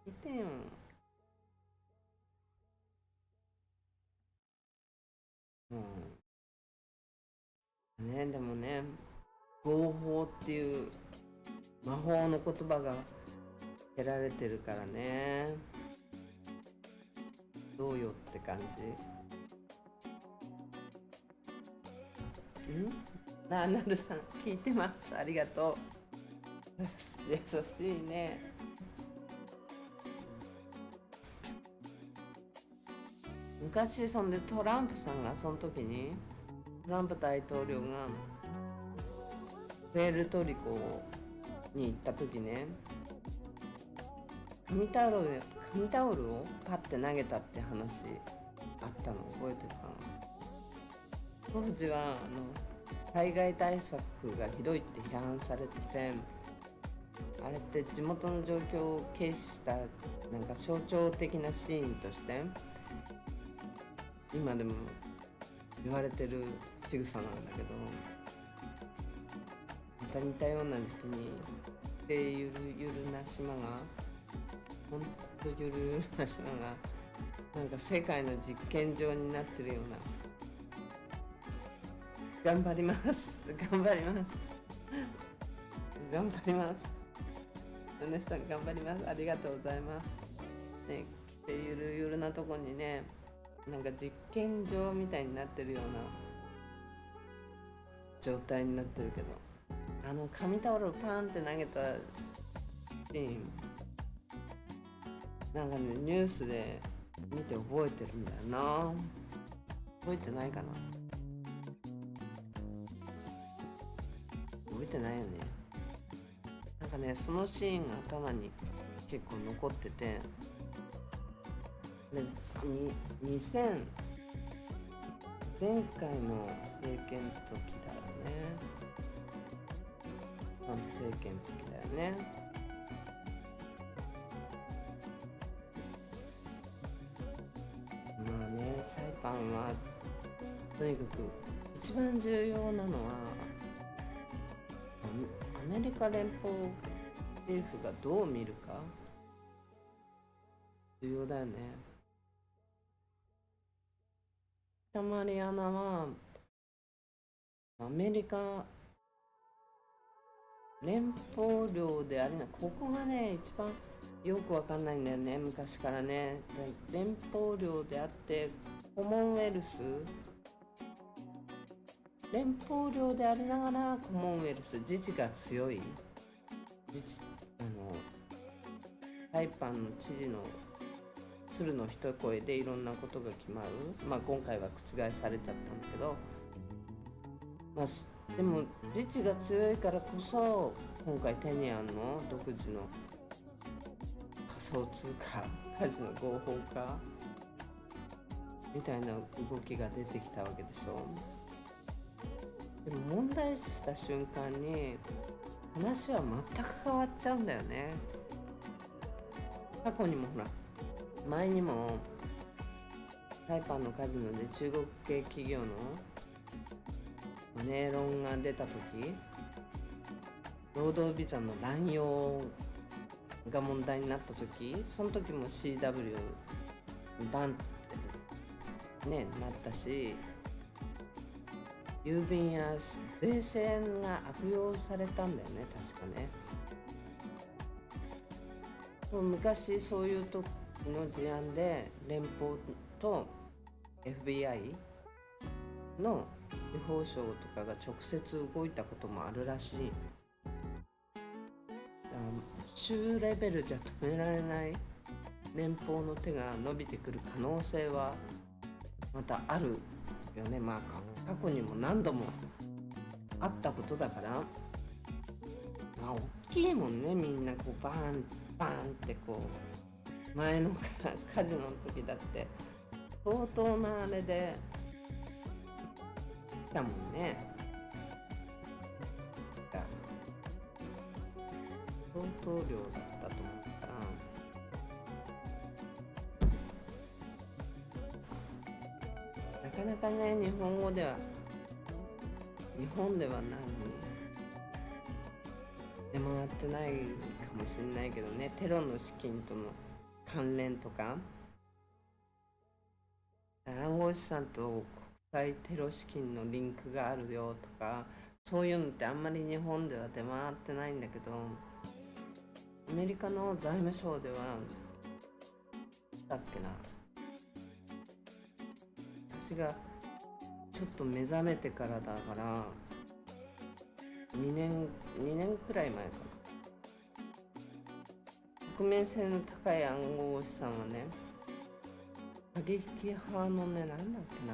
聞いてよ。ね、でもね、合法っていう魔法の言葉が得られてるからね、どうよって感じ。なるさん聞いてます、ありがとう。優しいね。昔そんでトランプさんがその時にトランプ大統領がプエルトリコに行った時ね、紙タオルをパッて投げたって話あったの覚えてるかな。当時は災害対策がひどいって批判されてて、あれって地元の状況を軽視したなんか象徴的なシーンとして今でも言われてる仕草なんだけど、また似たような時期にゆるな島がほんとゆるな島がなんか世界の実験場になってるような。頑張ります頑張りますお姉さん頑張ります、ありがとうございますね。来てゆるなとこにね、なんか実験場みたいになってるような状態になってるけど、紙タオルをパーンって投げたシーンなんかね、ニュースで見て覚えてるんだよな。覚えてないかな、覚えてないよね。なんかね、そのシーンが頭に結構残ってて、で2000前回の政権の時だよね、トランプ政権の時だよね。まあね、サイパンはとにかく一番重要なのはアメリカ連邦政府がどう見るか重要だよね。北マリアナはアメリカ連邦領でありな、ここがね一番よくわかんないんだよね、昔からね。連邦領であってコモンウェルス、連邦領でありながらコモンウェルス、自治が強いサイパンの知事の鶴の一声でいろんなことが決まる。まあ今回は覆されちゃったんだけど、まあ、でも自治が強いからこそ今回テニアンの独自の仮想通貨カジノ合法化みたいな動きが出てきたわけでしょ。も問題視した瞬間に話は全く変わっちゃうんだよね。過去にもほら、前にもサイパンのカジノで中国系企業のマネーロンが出た時、労働ビザの乱用が問題になった時、その時も CW バンってねなったし、郵便や税制が悪用されたんだよね、確かね。昔そういう時の事案で連邦と FBI の司法省とかが直接動いたこともあるらしい。州レベルじゃ止められない連邦の手が伸びてくる可能性はまたあるよね。まあ過去にも何度もあったことだから、まあ大きいもんね、みんなこうバーンバーンってこう、前のカジノの時だって相当なあれで来たもんね。相当量だったと思うから、なかなかね、日本では何出回ってないかもしれないけどね、テロの資金との関連とか、暗号資産と国際テロ資金のリンクがあるよとか、そういうのってあんまり日本では出回ってないんだけど、アメリカの財務省ではだっけな、私がちょっと目覚めてからだから2年くらい前かな、匿名性の高い暗号資産はね、過激派のね、なんだっけな、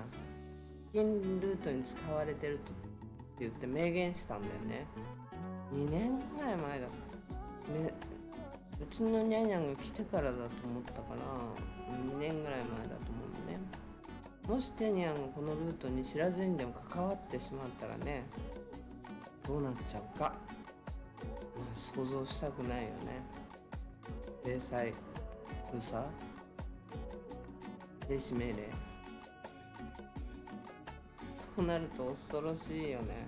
資金ルートに使われてると言って明言したんだよね。2年くらい前だ。うちのニャンニャンが来てからだと思ったから2年ぐらい前だと思うね。もしテニャンがこのルートに知らずにでも関わってしまったらね、どうなっちゃうか、想像したくないよね。制裁、封鎖、停止命令、そうなると恐ろしいよね。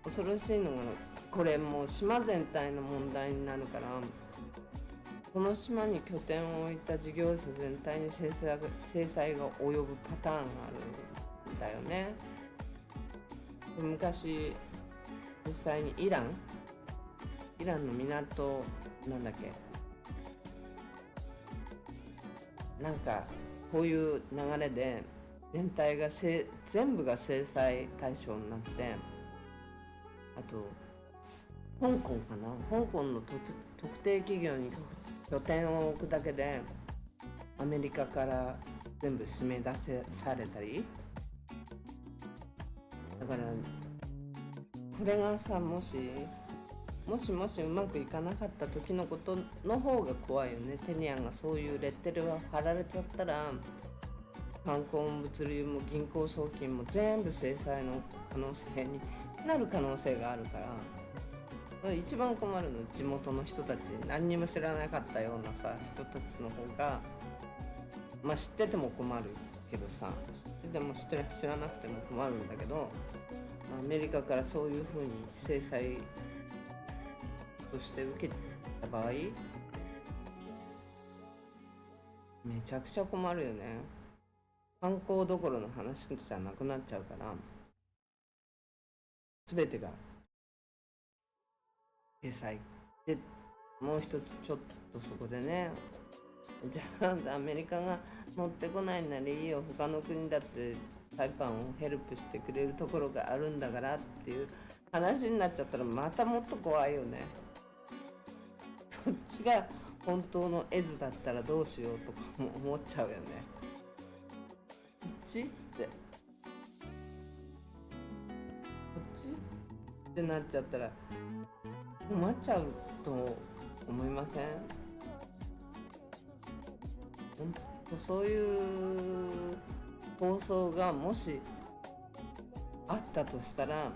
恐ろしいのが、これもう島全体の問題になるから、この島に拠点を置いた事業者全体に制裁が及ぶパターンがあるんだよね。昔実際にイランの港なんだっけ、なんかこういう流れで全体が全部が制裁対象になって、あと香港かな、香港の特定企業に拠点を置くだけでアメリカから全部締め出されたり、だからこれがさ、もしうまくいかなかった時のことの方が怖いよね。テニアンがそういうレッテルが貼られちゃったら、観光も物流も銀行送金も全部制裁の可能性になる可能性があるから、一番困るの地元の人たち、何にも知らなかったようなさ人たちの方が、まあ知ってても困るけどさ、知ってても知らなくても困るんだけど、アメリカからそういう風に制裁として受けた場合、めちゃくちゃ困るよね。観光どころの話じゃなくなっちゃうから、全てが制裁で、もう一つちょっとそこでね、じゃあアメリカが持ってこないならいいよ、他の国だってサイパンをヘルプしてくれるところがあるんだからっていう話になっちゃったら、またもっと怖いよね。そっちが本当の絵図だったらどうしようとかも思っちゃうよね。こっちってなっちゃったら困っちゃうと思いません？本当そういう放送がもしあったとしたら、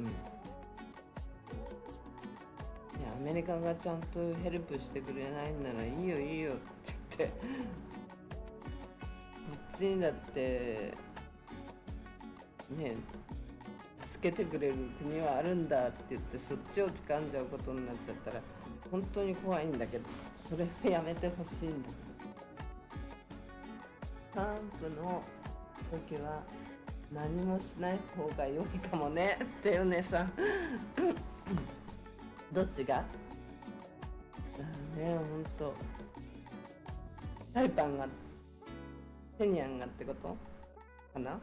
うん、いやアメリカがちゃんとヘルプしてくれないんならいいよいいよって言ってこっちにだってね助けてくれる国はあるんだって言ってそっちを掴んじゃうことになっちゃったら本当に怖いんだけど、それはやめてほしいんだ。トランプの時は何もしない方が良いかもねってお姉さんどっちがねえ、ほんとサイパンがテニアンがってことかな。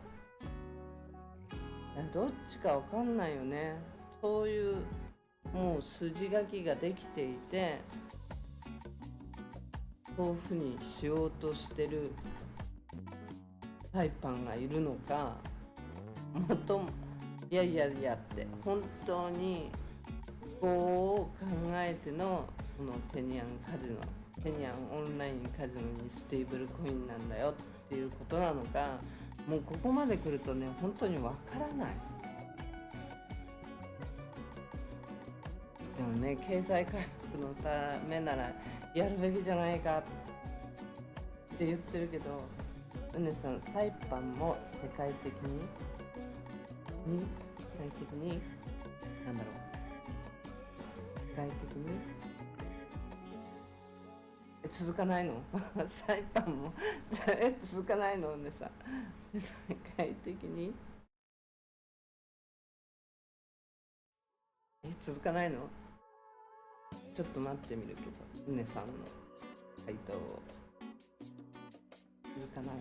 どっちかわかんないよね。そういうもう筋書きができていてそういうふうにしようとしてるサイパンがいるのか、もっといやいやいやって本当にこう考えてのそのテニアンオンラインカジノにステーブルコインなんだよっていうことなのか、もうここまで来るとね本当にわからない。でもね、経済回復のためならやるべきじゃないかって言ってるけど、うねさん、サイパンも世界的になんだろう、世界的に続かないのサイパンも続かないのねさ、世界的に続かないの。ちょっと待ってみるけど、うねさんの回答を。続かない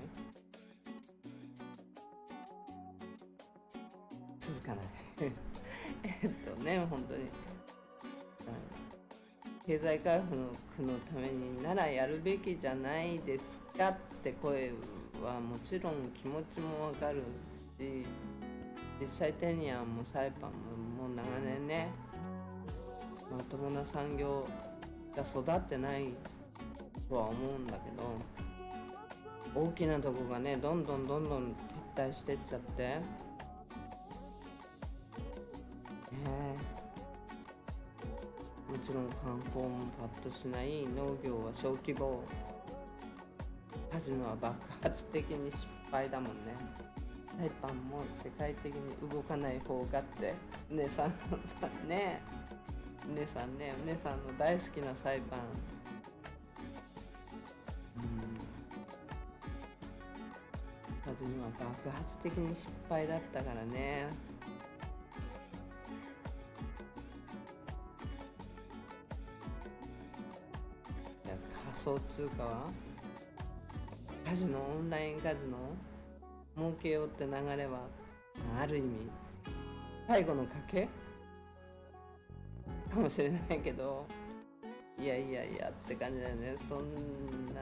続かないね、本当に経済回復のためにならやるべきじゃないですかって声はもちろん気持ちもわかるし、実際テニアンもサイパンももう長年ねまともな産業が育ってないとは思うんだけど、大きなとこがねどんどん撤退してっちゃって、もちろん観光もパッとしない、農業は小規模、カジノは爆発的に失敗だもんね。サイパンも世界的に動かない方がって姉さんね、姉さんの大好きなサイパン、カジノは爆発的に失敗だったからね。仮想通貨はカジノ、オンラインカジノ儲けようって流れはある意味最後の賭けかもしれないけど、いやって感じだよね。そんな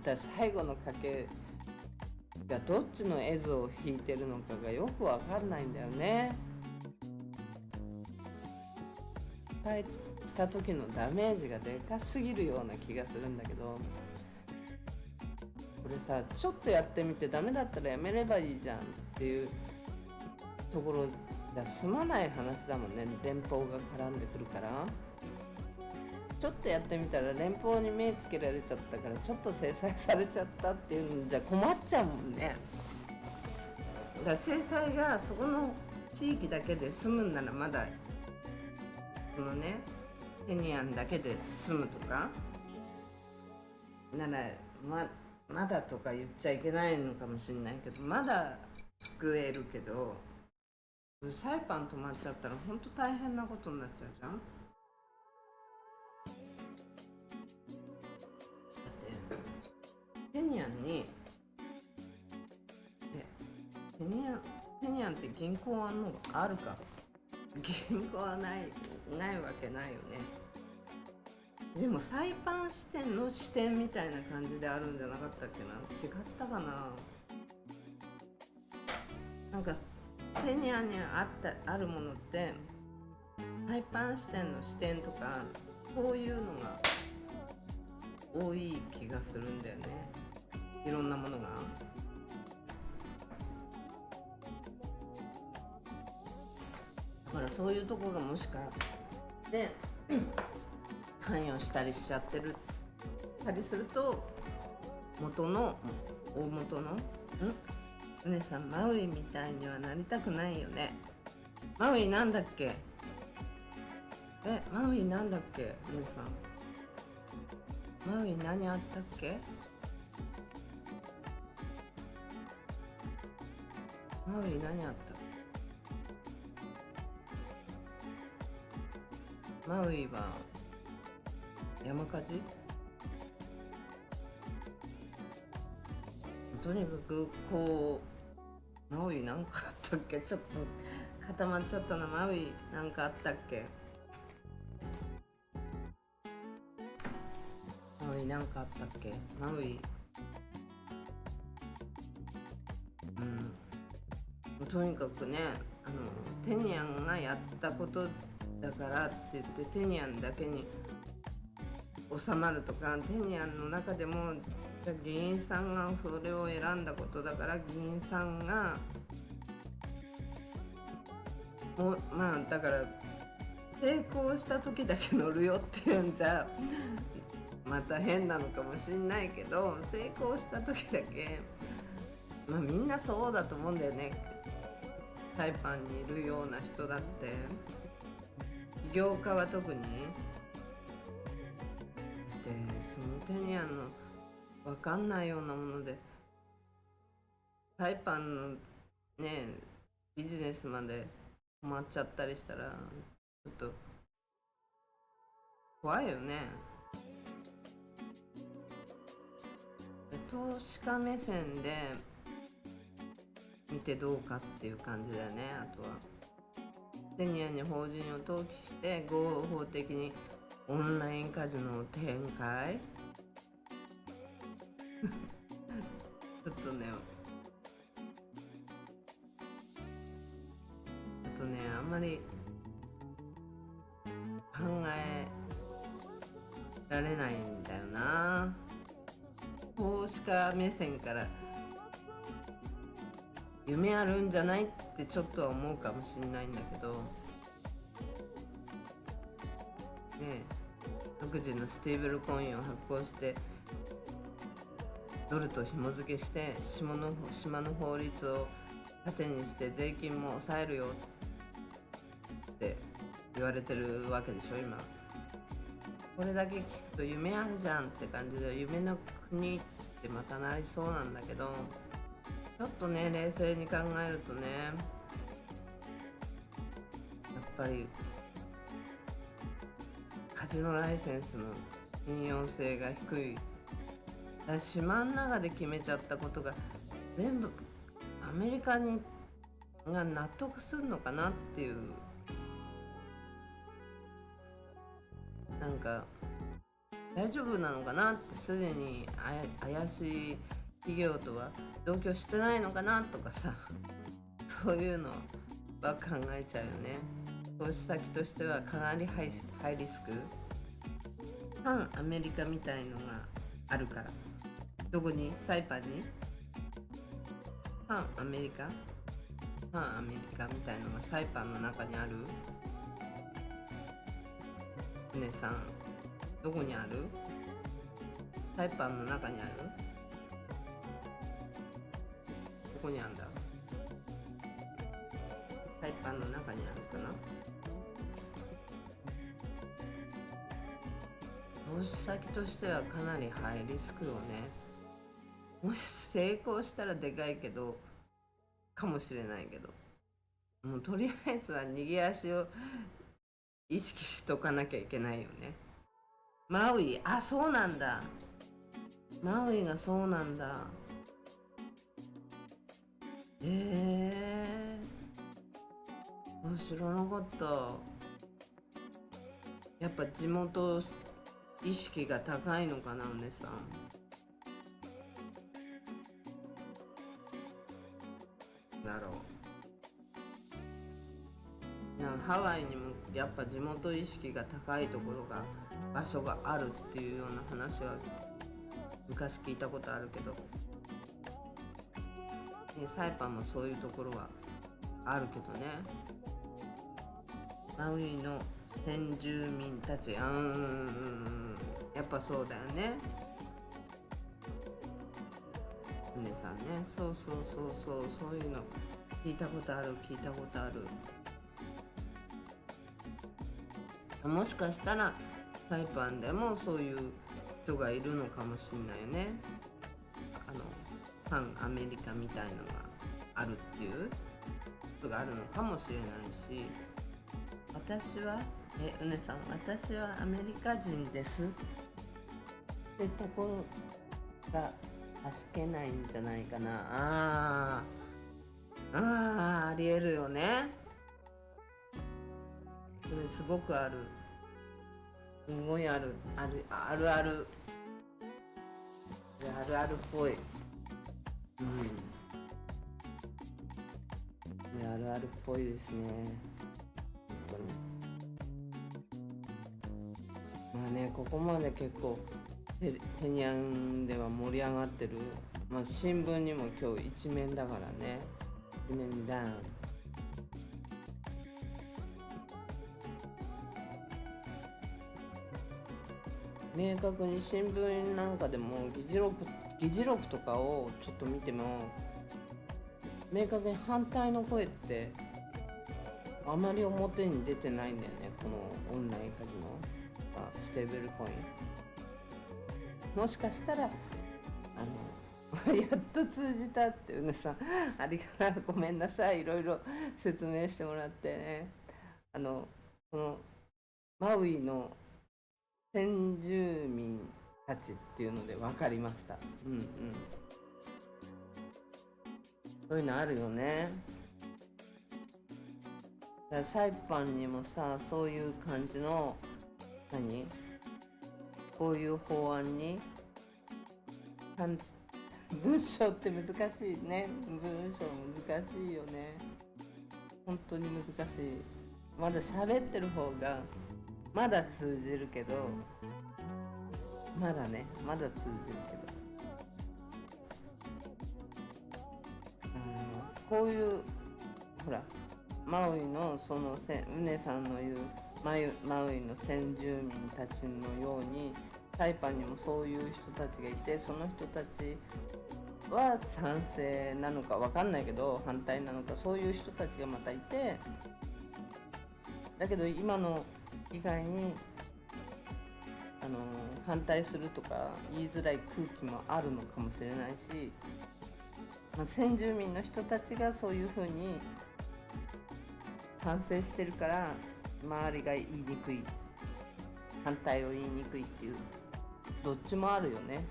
だ最後の賭けがどっちの絵図を引いてるのかがよくわかんないんだよね。失敗した時のダメージがでかすぎるような気がするんだけど、これさ、ちょっとやってみてダメだったらやめればいいじゃんっていうところじゃ済まない話だもんね。連邦が絡んでくるから、ちょっとやってみたら連邦に目つけられちゃったからちょっと制裁されちゃったっていうのじゃ困っちゃうもんね。だから制裁がそこの地域だけで済むんならまだこのねテニアンだけで済むとかならまだとか言っちゃいけないのかもしれないけど、まだ救えるけど、サイパン止まっちゃったら本当大変なことになっちゃうじゃん。だってテニアンにテニアンって銀行あるか。銀行はないわけないよね。でもサイパン支店の支店みたいな感じであるんじゃなかったっけな。違ったかな。なんかテニアにあるものってサイパン支店の支店とかそういうのが多い気がするんだよね。いろんなものが。ほらそういうとこがもしかで関与したりしちゃってるたりすると大元のうねさん、マウイみたいにはなりたくないよね。マウイなんだっけ、マウイなんだっけ、うねさん、マウイ何あったっけ、マウイ何あった、マウイは山火事、とにかくこう、マウイなんかあったっけ、ちょっと固まっちゃったな。マウイなんかあったっけ、マウイなんかあったっけ、マウイ、とにかくね、テニアンがやったことだからって言ってテニアンだけに収まるとか、テニアンの中でも議員さんがそれを選んだことだから議員さんがもうまあだから成功した時だけ乗るよっていうんじゃまた変なのかもしんないけど、成功した時だけ、まあみんなそうだと思うんだよね。サイパンにいるような人だって起業家は特にで、そのテニアンの分かんないようなものでサイパンのねビジネスまで止まっちゃったりしたらちょっと怖いよね。投資家目線で見てどうかっていう感じだよね。あとはテニアに法人を登記して合法的にオンラインカジノを展開ちょっとね、あんまり考えられないんだよな。投資家目線から夢あるんじゃないってちょっとは思うかもしれないんだけどね、独自のステーブルコインを発行してドルと紐付けして島の法律を盾にして税金も抑えるよって言われてるわけでしょ今。これだけ聞くと夢あるじゃんって感じで夢の国ってまたなりそうなんだけど、ちょっとね冷静に考えるとね、やっぱりカジノライセンスの信用性が低い。島の中で決めちゃったことが全部アメリカにが納得するのかなっていう、なんか大丈夫なのかなって、すでに怪しい企業とは同居してないのかなとかさ、そういうのは考えちゃうよね。投資先としてはかなりハイリスク、反アメリカみたいのがあるから。どこに？サイパンに反アメリカみたいのがサイパンの中にある？お姉さんどこにある？サイパンの中にある？どこにあるんだ？サイパンの中にあるかな？投資先としてはかなりハイリスクよね。もし成功したらでかいけどかもしれないけど、もうとりあえずは逃げ足を意識しとかなきゃいけないよね。マウイ、あ、そうなんだ。マウイがそうなんだ。知らなかった。やっぱ地元意識が高いのかな、お姉さん。だろう。なんかハワイにもやっぱ地元意識が高いところが場所があるっていうような話は昔聞いたことあるけど、サイパンもそういうところはあるけどね。マウイの先住民たち、やっぱそうだよね。姉さんね、そういうの聞いたことある。もしかしたらサイパンでもそういう人がいるのかもしれないよね。反アメリカみたいのがあるっていうことがあるのかもしれないし、私はうねさん、私はアメリカ人ですってとこが助けないんじゃないかな。ありえるよね。それすごくある。すごいあるあるっぽい。あるあるっぽいですね。本当に。まあね、ここまで結構テニャンでは盛り上がってる。まあ新聞にも今日一面だからね。一面ダウン。明確に新聞なんかでも議事録とかをちょっと見ても明確に反対の声ってあまり表に出てないんだよね。このオンラインカジノ、ステーブルコイン、もしかしたらやっと通じたってうねさん、ありがとう、ごめんなさい、いろいろ説明してもらってね。このマウイの先住民たちっていうので分かりました。そういうのあるよね。だからサイパンにもさ、そういう感じのこういう法案に文章って難しいね。文章難しいよね。本当に難しい。まだ喋ってる方がまだ通じるけど、まだ通じるけど、こういうほらマウイのそのうねさんの言うマウイの先住民たちのようにサイパンにもそういう人たちがいて、その人たちは賛成なのか分かんないけど反対なのか、そういう人たちがまたいて、だけど今の議会に反対するとか言いづらい空気もあるのかもしれないし、先住民の人たちがそういうふうに反省してるから周りが言いにくい、反対を言いにくいっていう、どっちもあるよね。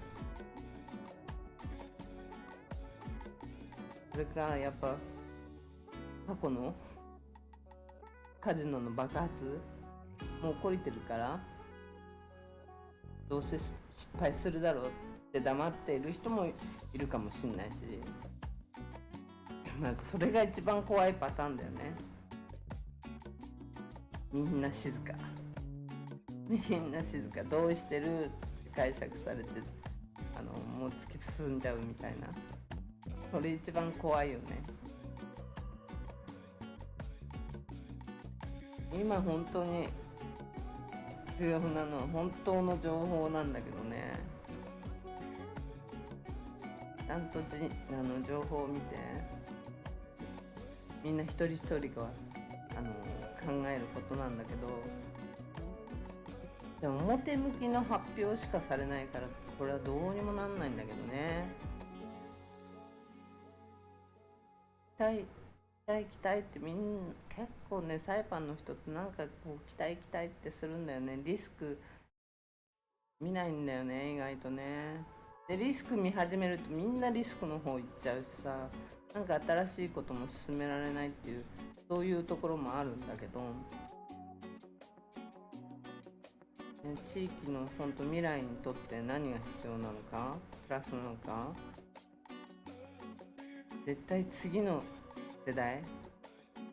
それからやっぱ過去のカジノの爆発もう起こりてるから、どうせ失敗するだろうって黙っている人もいるかもしれないし、それが一番怖いパターンだよね。みんな静か、同意してるって解釈されてもう突き進んじゃうみたいな、それ一番怖いよね。今本当に必要なのは本当の情報なんだけどね、ちゃんと情報を見て、みんな一人一人が考えることなんだけど、でも表向きの発表しかされないからこれはどうにもなんないんだけどね。期待ってみんな結構ね、サイパンの人ってなんかこう期待ってするんだよね。リスク見ないんだよね、意外とね。でリスク見始めるとみんなリスクの方行っちゃうしさ、なんか新しいことも進められないっていう、そういうところもあるんだけど、地域の本当未来にとって何が必要なのか、プラスなのか、絶対次の世代、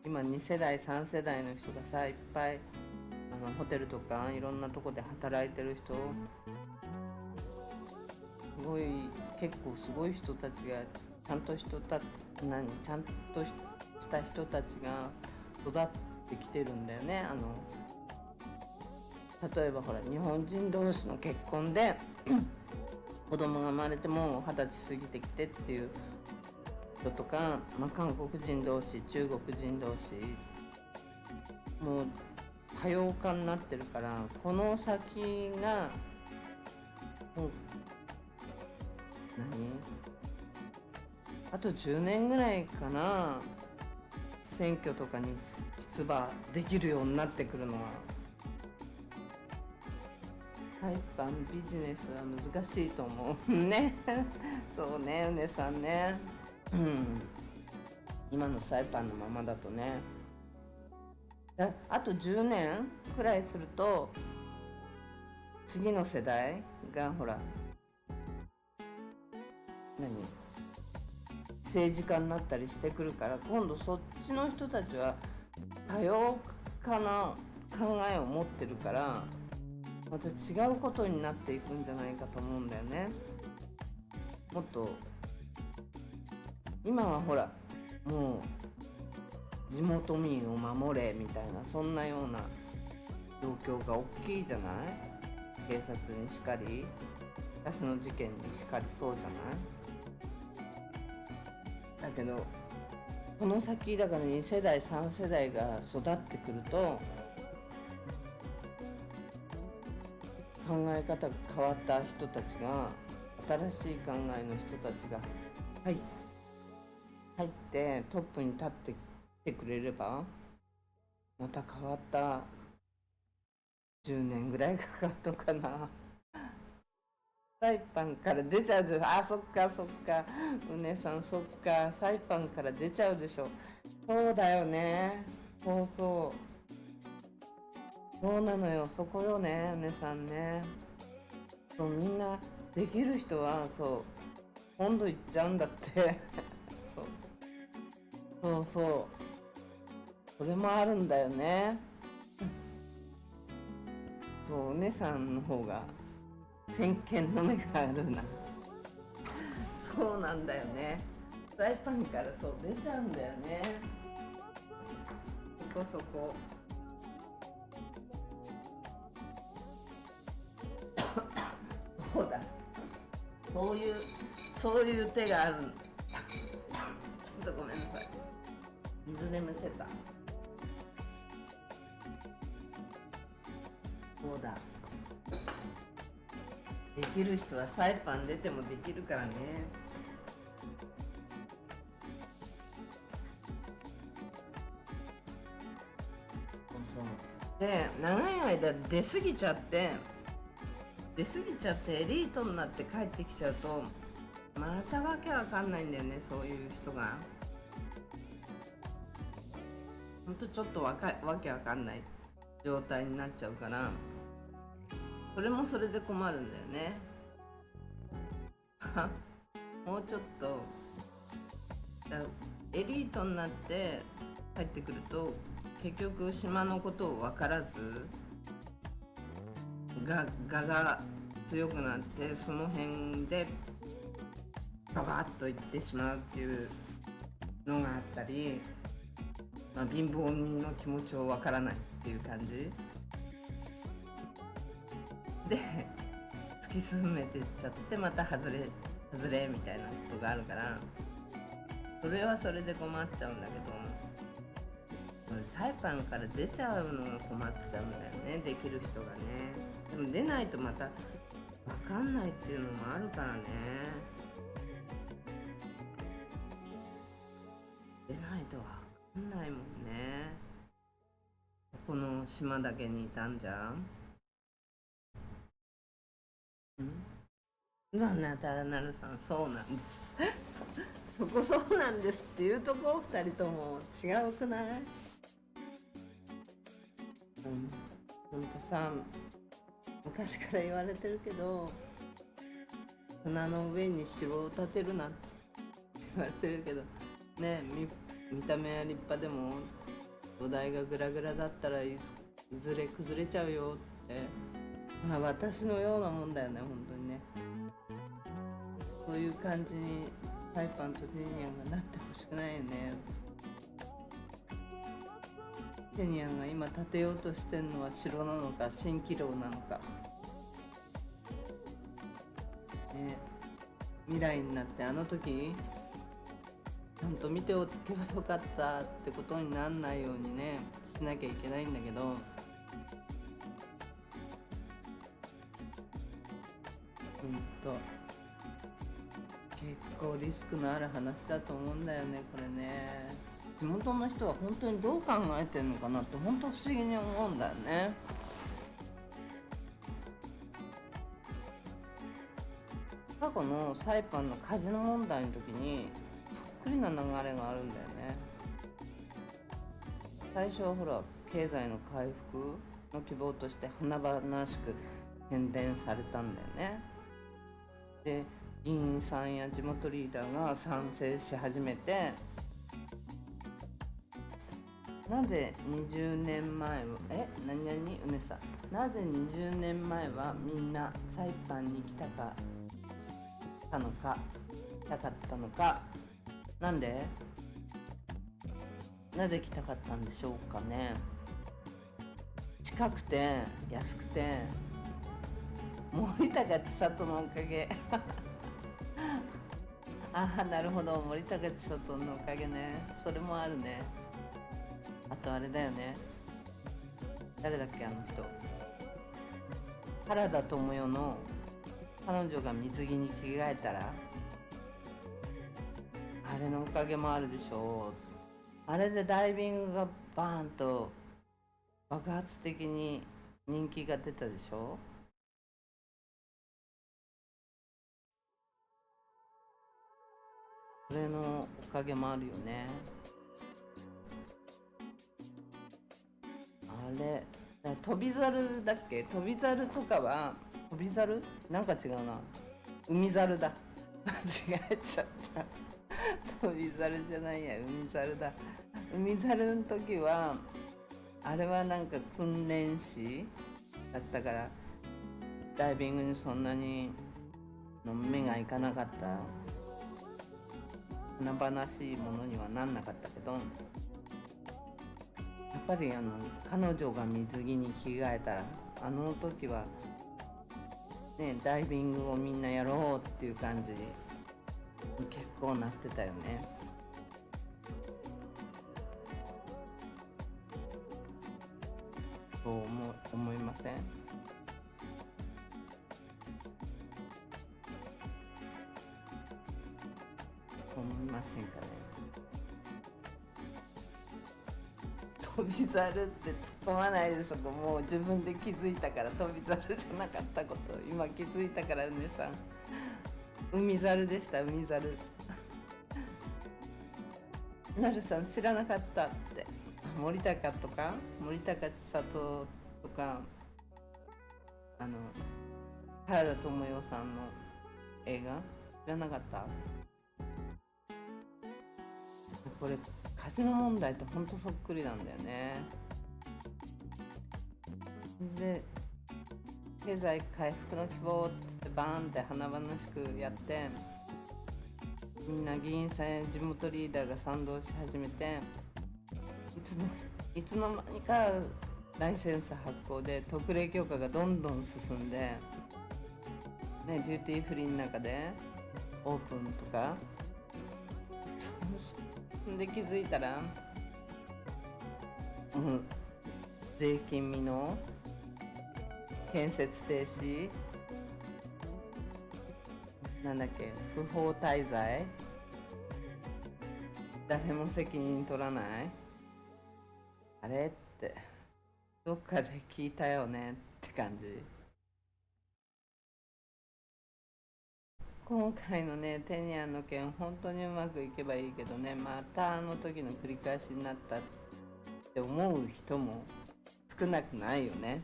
今2世代3世代の人がさ、いっぱいホテルとかいろんなとこで働いてる人、結構すごい人たちがちゃんとした人たちが育っってきてるんだよね。例えばほら日本人同士の結婚で子供が生まれても20歳過ぎてきてっていう人とか、韓国人同士、中国人同士、もう多様化になってるから、この先がもうあと10年ぐらいかな、選挙とかに出馬できるようになってくるのは。一般ビジネスは難しいと思うねそうね、うねさんね、今のサイパンのままだとね。あと10年くらいすると次の世代がほら政治家になったりしてくるから、今度そっちの人たちは多様化な考えを持ってるから、また違うことになっていくんじゃないかと思うんだよね。もっと今はほらもう地元民を守れみたいな、そんなような状況が大きいじゃない。警察にしかり、私の事件にしかりそうじゃない。だけどこの先だから2世代3世代が育ってくると、考え方が変わった人たちが、新しい考えの人たちが入ってトップに立ってきてくれれば、また変わった10年ぐらいかかるのかな。サイパンから出ちゃうでしょ。そっかそっか、うねさん、そっか、サイパンから出ちゃうでしょ。そうだよね、そうなのよ、そこよね、うねさんね。そう、みんなできる人は今度行っちゃうんだってそうそれもあるんだよね。そう、お姉さんの方が先見の目があるなそうなんだよね、フライパンから出ちゃうんだよね、そこそうだ、そういう手があるちょっとごめんなさい、水でむせた。そうだ、できる人はサイパン出てもできるからね。で、長い間出過ぎちゃってエリートになって帰ってきちゃうと、またわけわかんないんだよね、そういう人が。ほんとちょっとわけわかんない状態になっちゃうから、それもそれで困るんだよねもうちょっとエリートになって帰ってくると、結局島のことを分からず我が強くなって、その辺でガバッといってしまうっていうのがあったり、貧乏人の気持ちを分からないっていう感じで突き進めてっちゃって、また外れみたいなことがあるから、それはそれで困っちゃうんだけど、サイパンから出ちゃうのが困っちゃうんだよね、できる人がね。でも出ないとまた分かんないっていうのもあるからね。出ないと分かんないもんね。この島だけにいたんじゃん。なたなるさん、そうなんですそこそうなんですっていうとこ2人とも違うくない？ほんとさ、昔から言われてるけど、船の上に城を建てるなって言われてるけどね、見た目は立派でも土台がグラグラだったらいずれ崩れちゃうよって、私のようなもんだよね、本当にね。そういう感じにサイパンとジェニアンがなってほしくないよね。テニアンが今建てようとしてるのは城なのか蜃気楼なのか、ね、未来になってあの時ちゃんと見ておけばよかったってことにならないようにねしなきゃいけないんだけど、結構リスクのある話だと思うんだよねこれね。地元の人は本当にどう考えてるのかなって本当不思議に思うんだよね。過去のサイパンのカジノ問題の時にそっくりな流れがあるんだよね。最初はほら経済の回復の希望として華々しく宣伝されたんだよね。で議員さんや地元リーダーが賛成し始めて、なぜ20年前は何々うねさなぜ20年前はみんなサイパンに来たかったのかなんでなぜ来たかったんでしょうかね。近くて安くて森高千里のおかげああなるほど、森高千里のおかげね。それもあるね。あとあれだよね、誰だっけあの人、原田知世の彼女が水着に着替えたら、あれのおかげもあるでしょう。あれでダイビングがバーンと爆発的に人気が出たでしょ。それのおかげもあるよね。あれ飛び猿だっけ、飛び猿とかは飛び猿なんか違うな、海猿だ間違えちゃった飛び猿じゃないや、海猿だ。海猿の時はあれはなんか訓練士だったからダイビングにそんなにの目がいかなかった、華々しいものにはなんなかったけど、やっぱり彼女が水着に着替えたらあの時はねダイビングをみんなやろうっていう感じに結構なってたよね。そう思いません？思いませんかね。飛び猿って突っ込まないで、そこもう自分で気づいたから、飛び猿じゃなかったこと今気づいたから、ねさん海猿でした、海猿なるさん知らなかったって。森高とか森高千里とか原田知世さんの映画知らなかった？これカジノ問題ってほんとそっくりなんだよね。で経済回復の希望っつってバーンって華々しくやって、みんな議員さんや地元リーダーが賛同し始めて、いつの間にかライセンス発行で特例許可がどんどん進んで、ね、デューティーフリーの中でオープンとかで気づいたら、税金未納、建設停止、なんだっけ、不法滞在、誰も責任取らない、あれってどっかで聞いたよねって感じ。今回のねテニアンの件本当にうまくいけばいいけどね、またあの時の繰り返しになったって思う人も少なくないよね。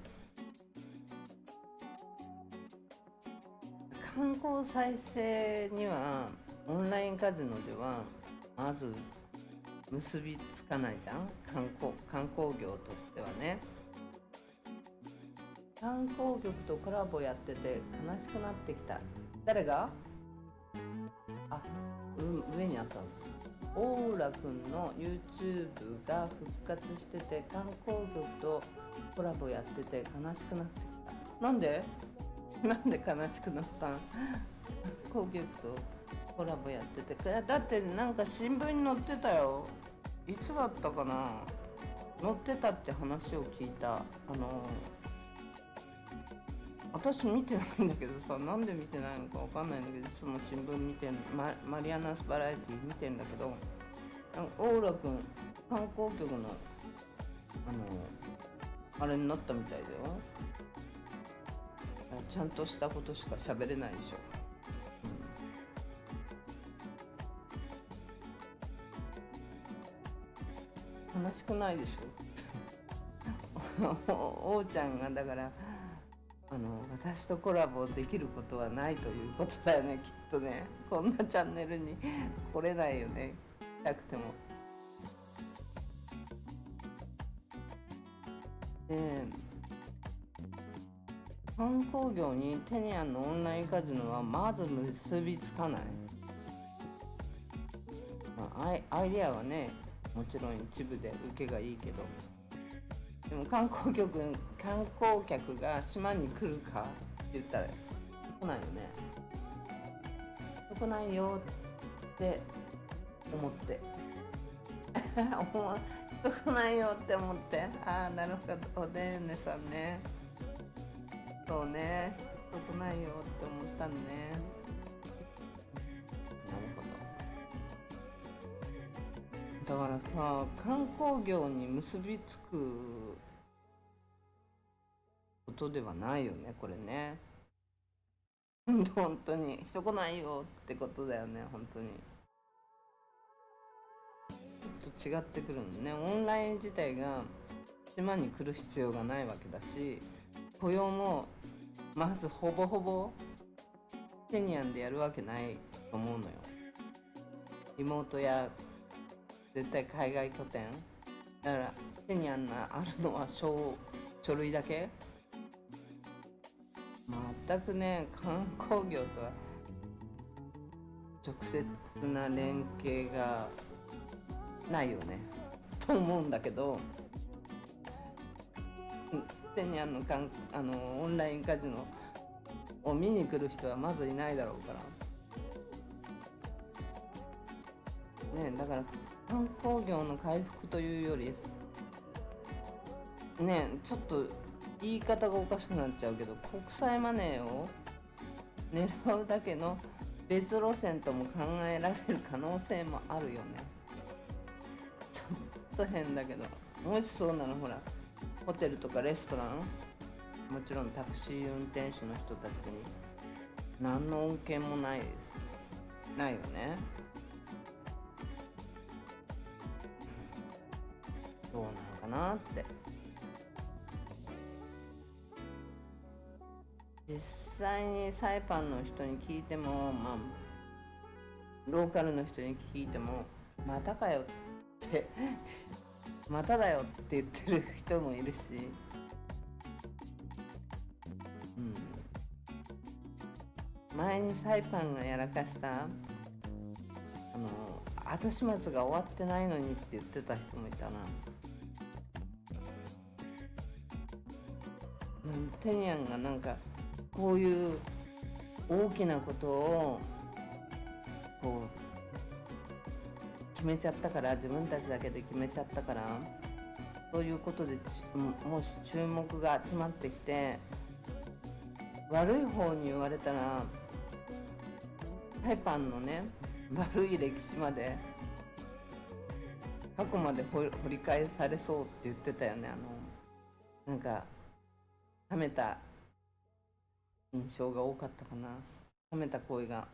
観光再生にはオンラインカジノではまず結びつかないじゃん、観光業としてはね。観光局とコラボやってて悲しくなってきた。誰が上にあったのオーラくんの YouTube が復活してて、観光局とコラボやってて悲しくなってきた。なんでなんで悲しくなったん？観光局とコラボやってて、だってなんか新聞に載ってたよ。いつだったかな、載ってたって話を聞いた。私見てないんだけどさ、なんで見てないのかわかんないんだけど、いつも新聞見てん、マリアナスバラエティ見てんだけど、オーラくん観光局のあれになったみたいだよ。ちゃんとしたことしか喋れないでしょ。悲しくないでしょ。おーちゃんがだから私とコラボできることはないということだよね、きっとね。こんなチャンネルに来れないよね、来たくても。で、観光業にテニアンのオンラインカジノはまず結びつかない。アイデアはね、もちろん一部で受けがいいけど、でも観光客が島に来るかって言ったら来ないよね。来ないよって思って来ないよって思って、ああなるほど、おでんねさんね、そうね、来ないよって思ったんね。なるほど。だからさ、観光業に結びつくことではないよね、これね。本当に人来ないよってことだよね、本当に。ちょっと違ってくるのね。オンライン自体が島に来る必要がないわけだし、雇用もまずほぼほぼテニアンでやるわけないと思うのよ。リモートや絶対海外拠点だから、テニアンがあるのは書類だけ。全くね、観光業とは直接な連携がないよねと思うんだけど、テニアンのオンラインカジノを見に来る人はまずいないだろうからね。だから観光業の回復というよりね、ちょっと言い方がおかしくなっちゃうけど、国際マネーを狙うだけの別路線とも考えられる可能性もあるよね。ちょっと変だけど、もしそうなの、ほらホテルとかレストラン、もちろんタクシー運転手の人たちに何の恩恵もないよね。どうなのかなって。実際にサイパンの人に聞いても、ローカルの人に聞いても、またかよってまただよって言ってる人もいるし、前にサイパンがやらかした後始末が終わってないのにって言ってた人もいたな。テニアンがなんかこういう大きなことをこう決めちゃったから、自分たちだけで決めちゃったから、そういうことでもし注目が集まってきて悪い方に言われたら、サイパンのね悪い歴史まで過去まで掘り返されそうって言ってたよね。なんか冷めた印象が多かったかな、冷めた声が。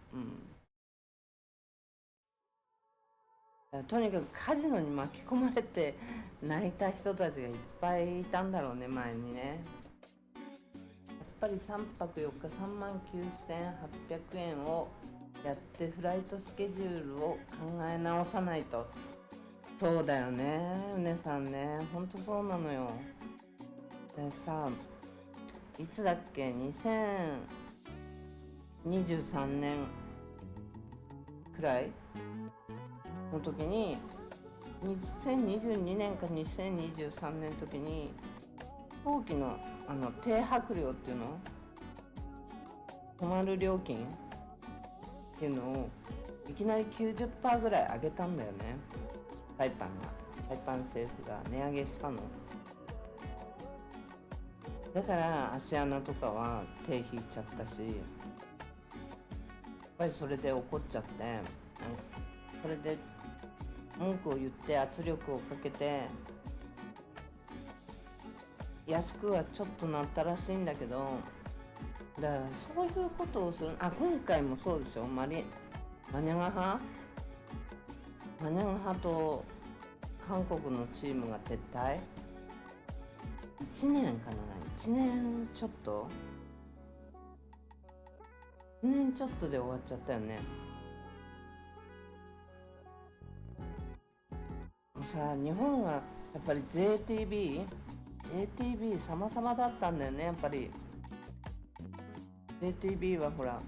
とにかくカジノに巻き込まれて泣いた人たちがいっぱいいたんだろうね、前にね。やっぱり3泊4日39,800円をやってフライトスケジュールを考え直さないと。そうだよね、うねさんね、ほんとそうなのよ。でさ、いつだっけ、2023年くらいの時に2022年か2023年の時に飛行機の停泊料っていうの、泊まる料金っていうのをいきなり 90% ぐらい上げたんだよね。サイパン政府が値上げしたのだから、芦穴とかは手引いちゃったし、やっぱりそれで怒っちゃって、それで文句を言って圧力をかけて安くはちょっとなったらしいんだけど、だからそういうことをする。今回もそうでしょ。マニャガハと韓国のチームが撤退1年かな、1年ちょっと1年ちょっとで終わっちゃったよね。さあ、日本がやっぱり JTB 様々だったんだよね。やっぱり JTB はほらも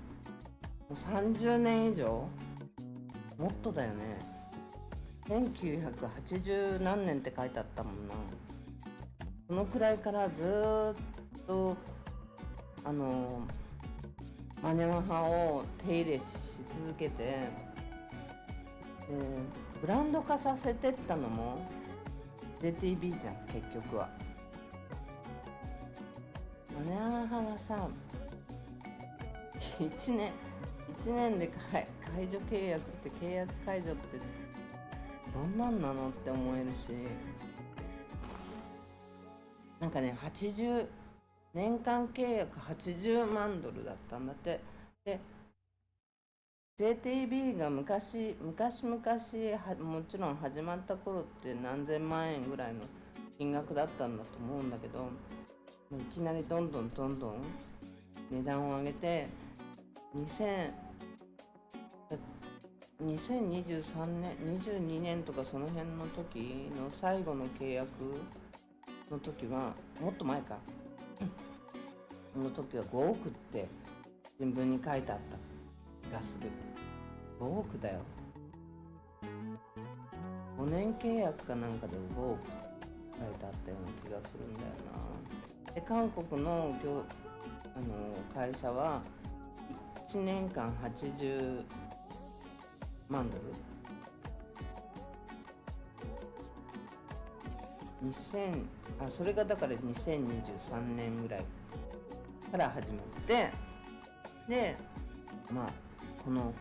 う30年以上もっとだよね。1980何年って書いてあったもんな。そのくらいからずーっとマニャガハを手入れし続けて、ブランド化させてったのも JTB じゃん。結局はマニャガハがさ1年で解除契約って契約解除ってどんなんなのって思えるし、なんかね、年間契約$80万だったんだって。で JTB が昔々もちろん始まった頃って何千万円ぐらいの金額だったんだと思うんだけど、もういきなりどんどん値段を上げて2023年22年とかその辺の時の最後の契約の時はもっと前かその時は5億って新聞に書いてあった気がする。5億だよ。5年契約かなんかで5億書いてあったような気がするんだよな。で韓国の会社は1年間80万ドルそれがだから2023年ぐらいから始まって、でこの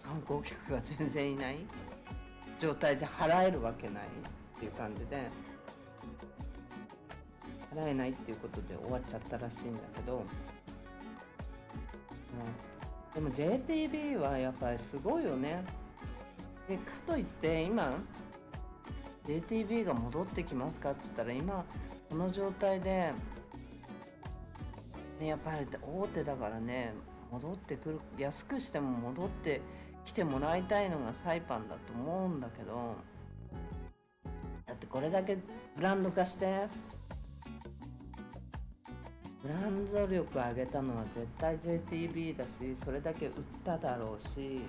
観光客が全然いない状態で払えるわけないっていう感じで、払えないっていうことで終わっちゃったらしいんだけど、でも JTB はやっぱりすごいよね。でかといって今 JTB が戻ってきますかって言ったら、今この状態で、ね、やっぱり大手だからね、戻ってくる、安くしても戻ってきてもらいたいのがサイパンだと思うんだけど、だってこれだけブランド化してブランド力上げたのは絶対 JTB だし、それだけ売っただろうし、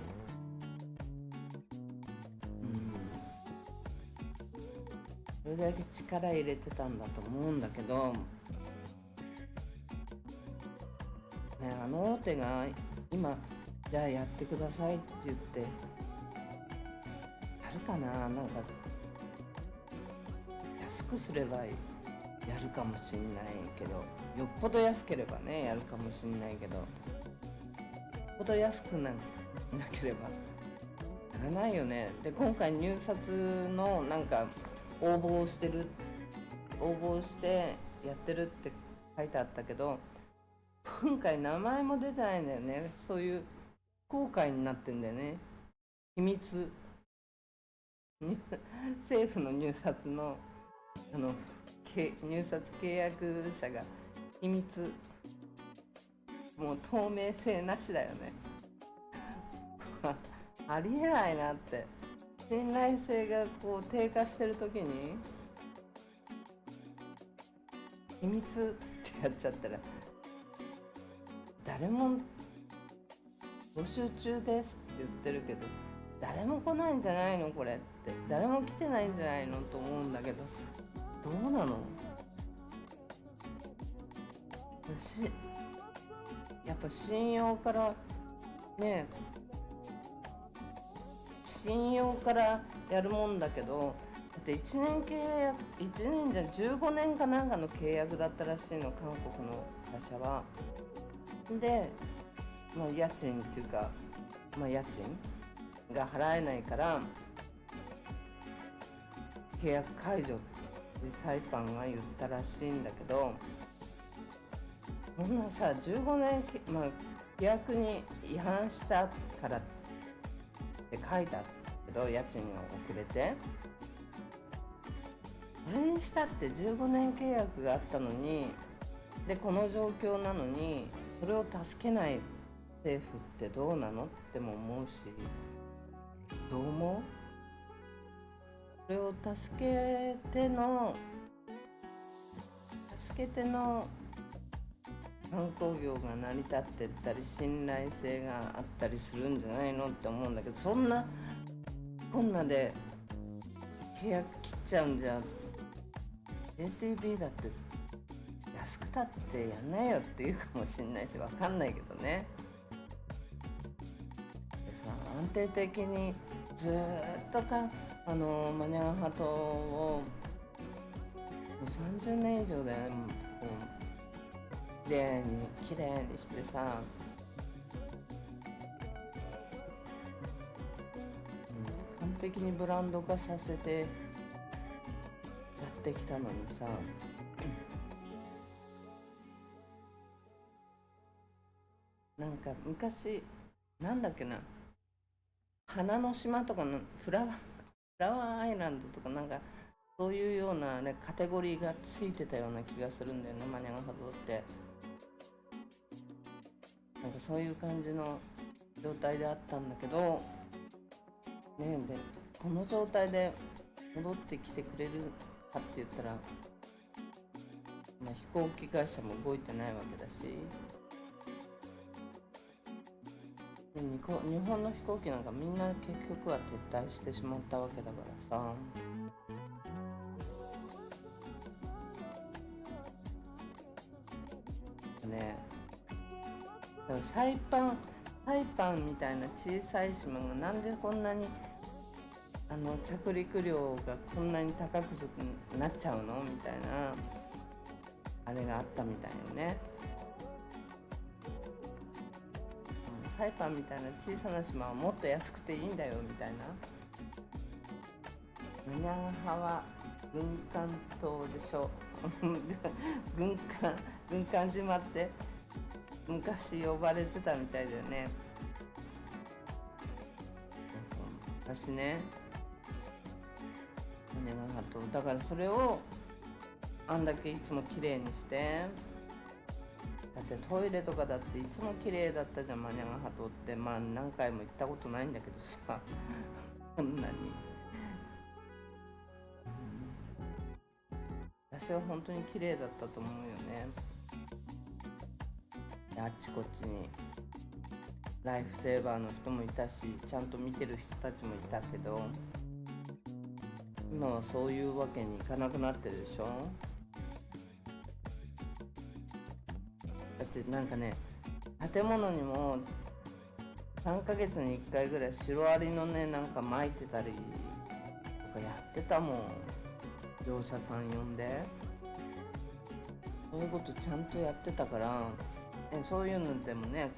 それだけ力入れてたんだと思うんだけど、大手が今じゃあやってくださいって言ってやるかな。なんか安くすればやるかもしんないけど、よっぽど安ければねやるかもしんないけど、よっぽど安くなければやらないよね。で今回入札のなんか応募してやってるって書いてあったけど、今回名前も出てないんだよね。そういう非公開になってんだよね。秘密政府の入札の入札契約者が秘密、もう透明性なしだよねありえないなって。信頼性がこう低下してる時に秘密ってやっちゃったら、誰も募集中ですって言ってるけど誰も来ないんじゃないのこれって、誰も来てないんじゃないのと思うんだけど、どうなの。私やっぱ信用からね、信用からやるもんだけど、だって1年契約、1年じゃ15年かなんかの契約だったらしいの、韓国の会社は。で、家賃っていうか、家賃が払えないから契約解除ってサイパンが言ったらしいんだけど、こんなさ15年、規約に違反したからって書いてあったけど、家賃が遅れて、それにしたって15年契約があったのに、でこの状況なのにそれを助けない政府ってどうなのっても思うし、どう思う？それを助けての観光業が成り立ってったり信頼性があったりするんじゃないのって思うんだけど、そんなこんなで契約切っちゃうんじゃ JTB だって安くたってやんないよって言うかもしんないし、わかんないけどね。安定的にずっとマニャンハトを30年以上できれいにしてさ、完璧にブランド化させてやってきたのにさ、なんか昔なんだっけな、花の島とかのフラワーアイランドとか、なんかそういうようなねカテゴリーがついてたような気がするんだよね、マニャンハドって。なんかそういう感じの状態であったんだけどね。でこの状態で戻ってきてくれるかって言ったら、飛行機会社も動いてないわけだし、で日本の飛行機なんかみんな結局は撤退してしまったわけだからさ、ね。だからサイパンみたいな小さい島がなんでこんなに着陸料がこんなに高くなっちゃうのみたいなあれがあったみたいよね。サイパンみたいな小さな島はもっと安くていいんだよみたいな。マニャンハは軍艦島でしょ軍艦島って昔呼ばれてたみたいだよね。私ね、マニャンハとだからそれをあんだけいつも綺麗にして、だってトイレとかだっていつも綺麗だったじゃん、マニャンハトって。何回も行ったことないんだけどさこんなに、私は本当に綺麗だったと思うよね。あっちこっちにライフセーバーの人もいたし、ちゃんと見てる人たちもいたけど、今はそういうわけにいかなくなってるでしょ。だってなんかね、建物にも3ヶ月に1回ぐらいシロアリのねなんか撒いてたりとかやってたもん、業者さん呼んで。そういうことちゃんとやってたから、そういうのでもね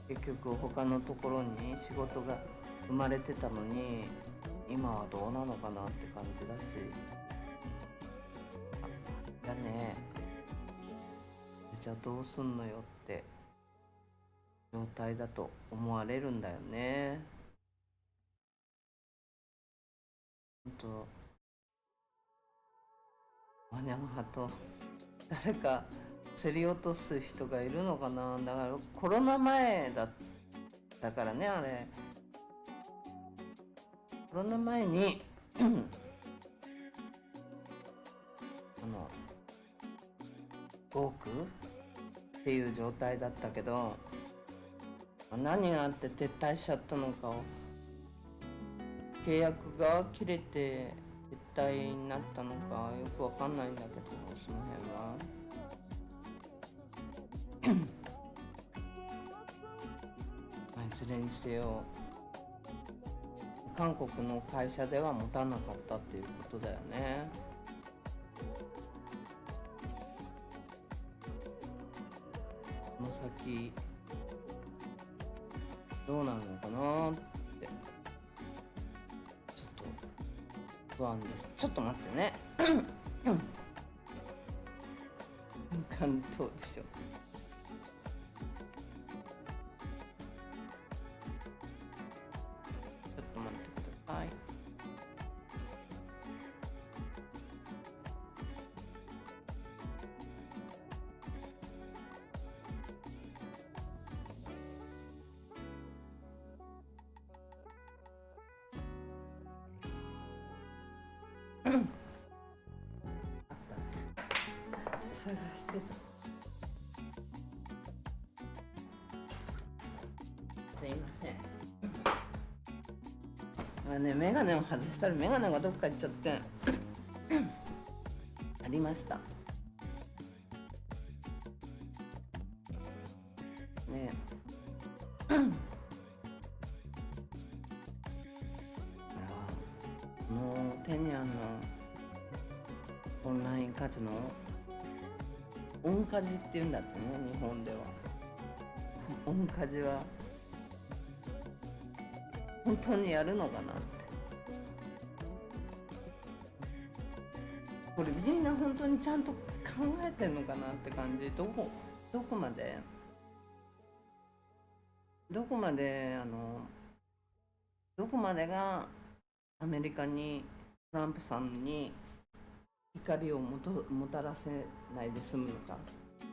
結局他のところに仕事が生まれてたのに、今はどうなのかなって感じだし、だね、じゃあどうすんのよって状態だと思われるんだよね。ほんとマニャンハと誰か競り落とす人がいるのかな。だからコロナ前だったからね、あれコロナ前に5億っていう状態だったけど、何があって撤退しちゃったのかを契約が切れて撤退になったのかよくわかんないんだけど、その辺はまあいずれにせよ韓国の会社では持たなかったっていうことだよね。この先どうなるのかなってちょっと不安です。ちょっと待ってね関東でしょ。ちょっと待ってください。探してた。すいません。ね、メガネを外したらメガネがどっか行っちゃってありましたね。もうテニアンのオンラインカジノ、オンカジっていうんだってね、日本ではオンカジは本当にやるのかなって。これみんな本当にちゃんと考えてんのかなって感じ。どこまでどこまでがアメリカにトランプさんに怒りをもたらせないで済むのか。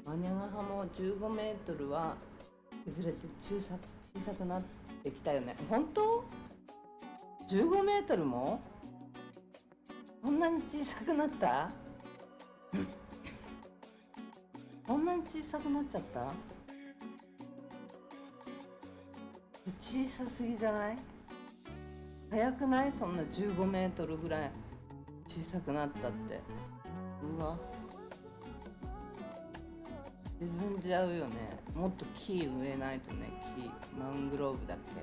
マニャガハも15メートルは崩れて小さくなってきたよね。本当？15メートルもこんなに小さくなったこんなに小さくなっちゃった。小さすぎじゃない？早くない？そんな15メートルぐらい小さくなったって。うわ、沈んじゃうよね。もっと木植えないとね。マングローブだっけ。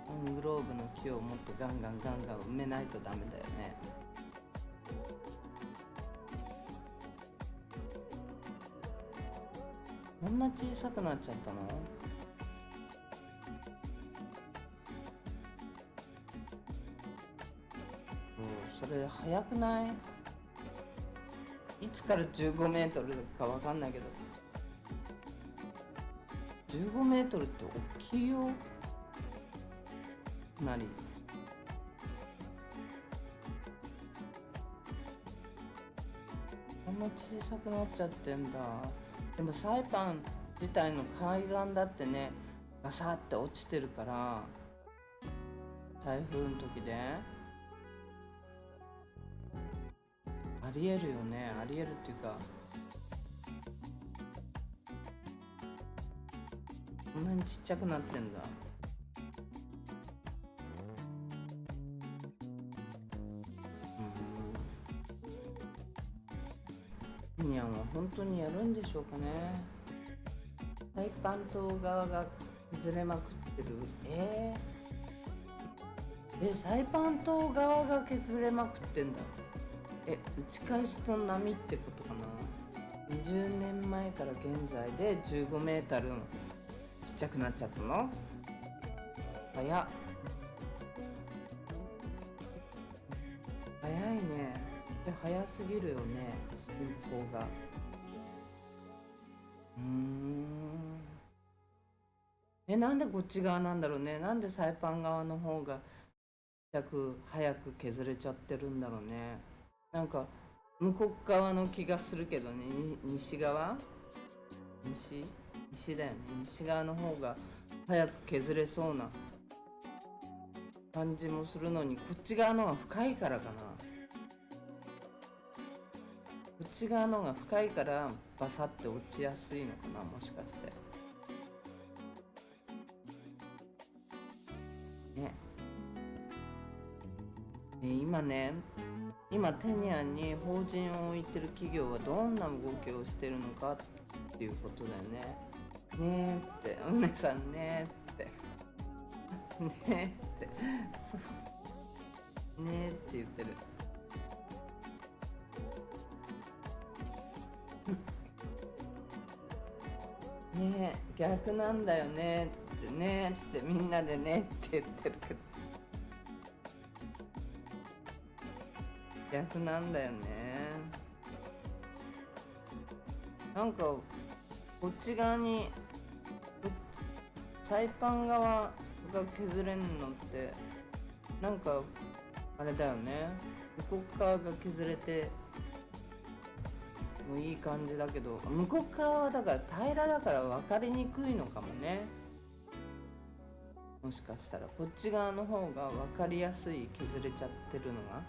マングローブの木をもっとガンガン埋めないとダメだよね。こんな小さくなっちゃったの？それ早くない？いつから15メートルかわかんないけど、15メートルって大きいよ。かなり。こんな小さくなっちゃってんだ。でもサイパン自体の海岸だってね、ガサって落ちてるから、台風の時でありえるよね。ありえるっていうか、こんなにちっちゃくなってんだ。ケニアンは本当にやるんでしょうかね。サイパン島側が崩れまくってる。サイパン島側が削れまくってんだ。打ち返しと波ってことかな。20年前から現在で15メートルちっちゃくなっちゃったの？早っ。早いね。早すぎるよね、進行が。なんでこっち側なんだろうね。なんでサイパン側の方が早く削れちゃってるんだろうね。なんか向こう側の気がするけどね。西だよね。西側の方が早く削れそうな感じもするのに、こっち側のが深いからかな。こっち側のが深いからバサって落ちやすいのかな、もしかして。今テニアンに法人を置いてる企業はどんな動きをしてるのかっていうことだよね。ねえって、お姉さんねえってねえってそうねえって言ってる。ねえ逆なんだよねってねってみんなでねって言ってるけど、逆なんだよね。なんかこっち側にサイパン側が削れんのってなんかあれだよね。向こう側が削れてもういい感じだけど、向こう側はだから平らだから分かりにくいのかもね。もしかしたらこっち側の方が分かりやすい、削れちゃってるのが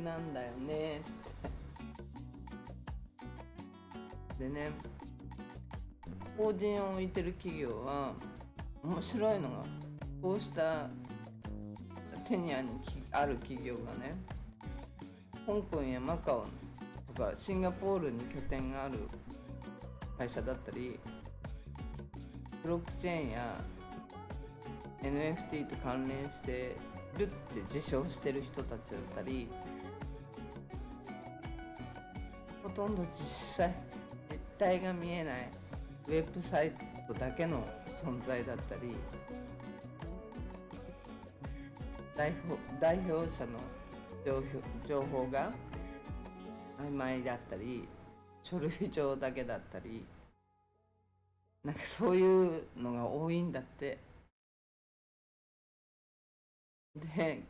なんだよねってでね、法人を置いてる企業は面白いのが、こうしたテニアにある企業がね、香港やマカオとかシンガポールに拠点がある会社だったり、ブロックチェーンや NFT と関連してるって自称してる人たちだったり、ほとんど実態が見えないウェブサイトだけの存在だったり、代表者の情報が曖昧だったり、書類上だけだったり、なんかそういうのが多いんだって。で、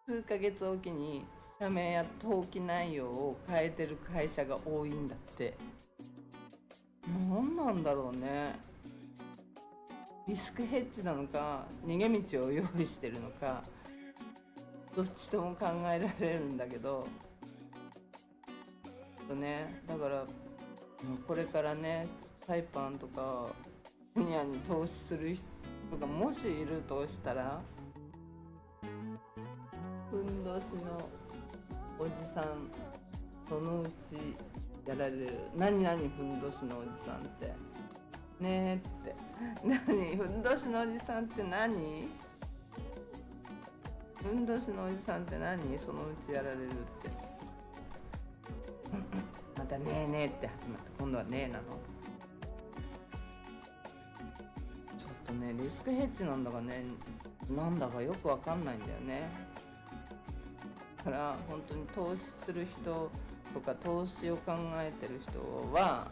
数ヶ月おきに社名や登記内容を変えてる会社が多いんだって。何なんだろうね。リスクヘッジなのか逃げ道を用意してるのか、どっちとも考えられるんだけどだからこれからね、サイパンとかニャに投資する人がもしいるとしたら、ふんどしのおじさんそのうちやられる。何ふんどしのおじさんってねえって、ふんどしのおじさんって何、ふんどしのおじさんって何、そのうちやられるってまたねえねえって始まった。今度はねえなの。ちょっとね、リスクヘッジなんだかね、なんだかよくわかんないんだよね。だから本当に投資する人とか投資を考えてる人は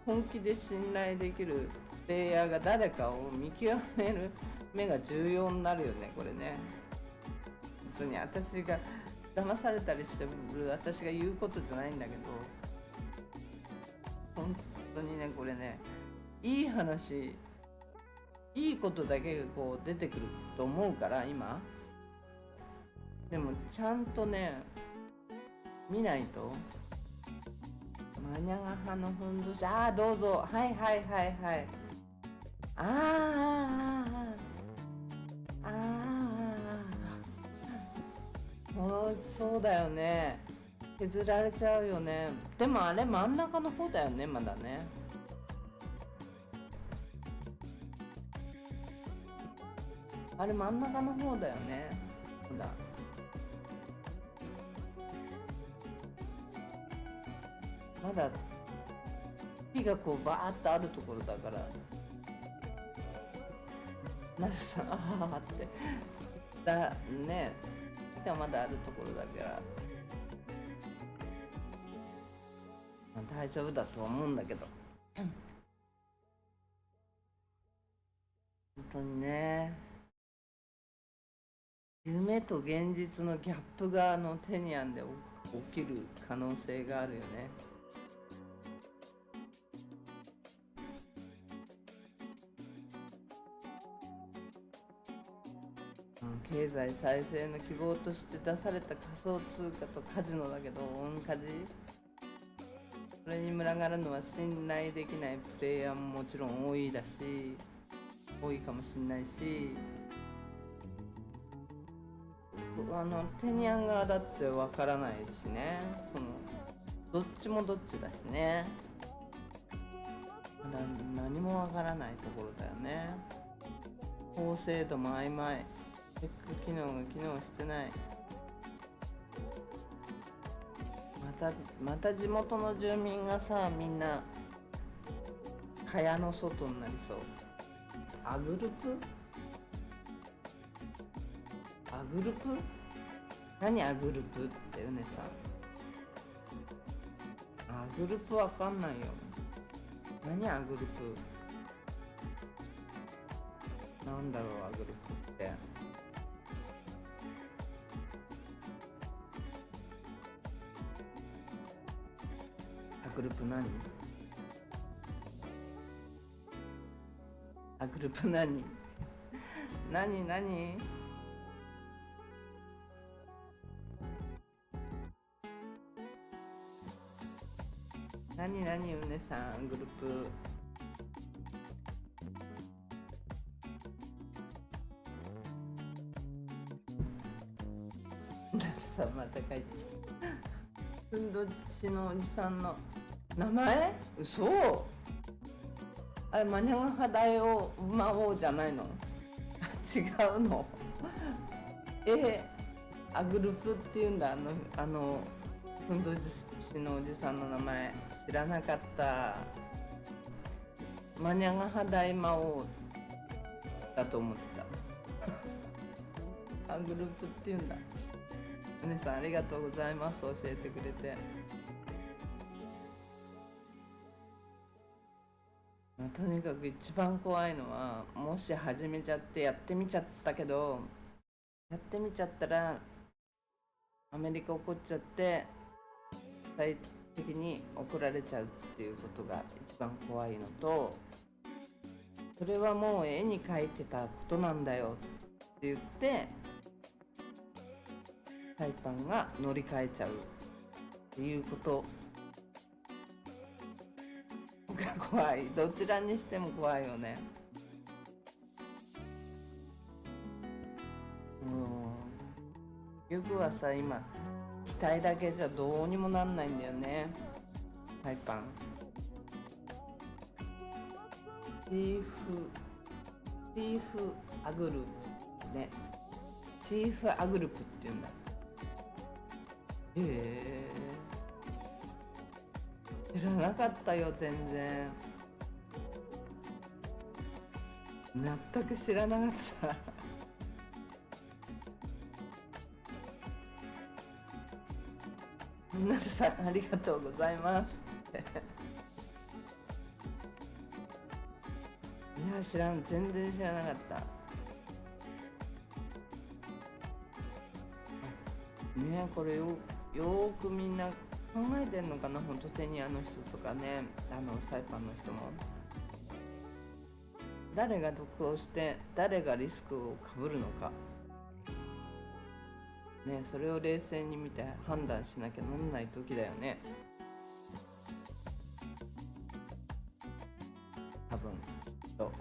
本気で信頼できるプレイヤーが誰かを見極める目が重要になるよね、これね。本当に私が騙されたりしてる私が言うことじゃないんだけど、本当にね、これね、いい話、いいことだけがこう出てくると思うから今。でもちゃんとね見ないと。マニャガハのふんどし、どうぞ、はいはいはいはい、そうだよね、削られちゃうよね。でもあれ真ん中の方だよね、まだね。あれ真ん中の方だよね、まだ。まだ火がこうバーッとあるところだから、なるさんってだね、火がまだあるところだから、大丈夫だと思うんだけど本当にね、夢と現実のギャップがテニアンで起きる可能性があるよね。経済再生の希望として出された仮想通貨とカジノだけど、カジそれに群がるのは信頼できないプレイヤーももちろん多いかもしんないし、テニアン側だってわからないしね、どっちもどっちだしね。何もわからないところだよね。法制度も曖昧、チェック機能が機能してない。また地元の住民がさ、みんな蚊帳の外になりそう。アグルプ何アグルプってよねさん。アグルプわかんないよ。何アグルプなんだろう、アグルプって。アグルプ何？アグルプ何？何うねさん、グループ。なるさんまた書いてきた。ふんどしのおじさんの名前？嘘？あれマニャガハダイオマオじゃないの？違うの？アグルプっていうんだ、ふんどしのおじさんの名前知らなかった。マニャガハダイマオだと思ってた。アグルプっていうんだ。お姉さんありがとうございます、教えてくれて。とにかく一番怖いのは、もし始めちゃってやってみちゃったけど、やってみちゃったらアメリカ怒っちゃって最的に怒られちゃうっていうことが一番怖いのと、それはもう絵に描いてたことなんだよって言ってサイパンが乗り換えちゃうっていうことが怖い。どちらにしても怖いよね。結局はさ、今期待だけじゃどうにもなんないんだよね、サイパン。チーフアグルね、チーフアグルプっていうんだ。知らなかったよ、全然。全く知らなかったなるさんありがとうございますいや、全然知らなかった。ね、これよーくみんな考えてんのかな、ほんとテニアの人とかね、サイパンの人も。誰が得をして誰がリスクをかぶるのかね、それを冷静に見て判断しなきゃなんない時だよね、多分。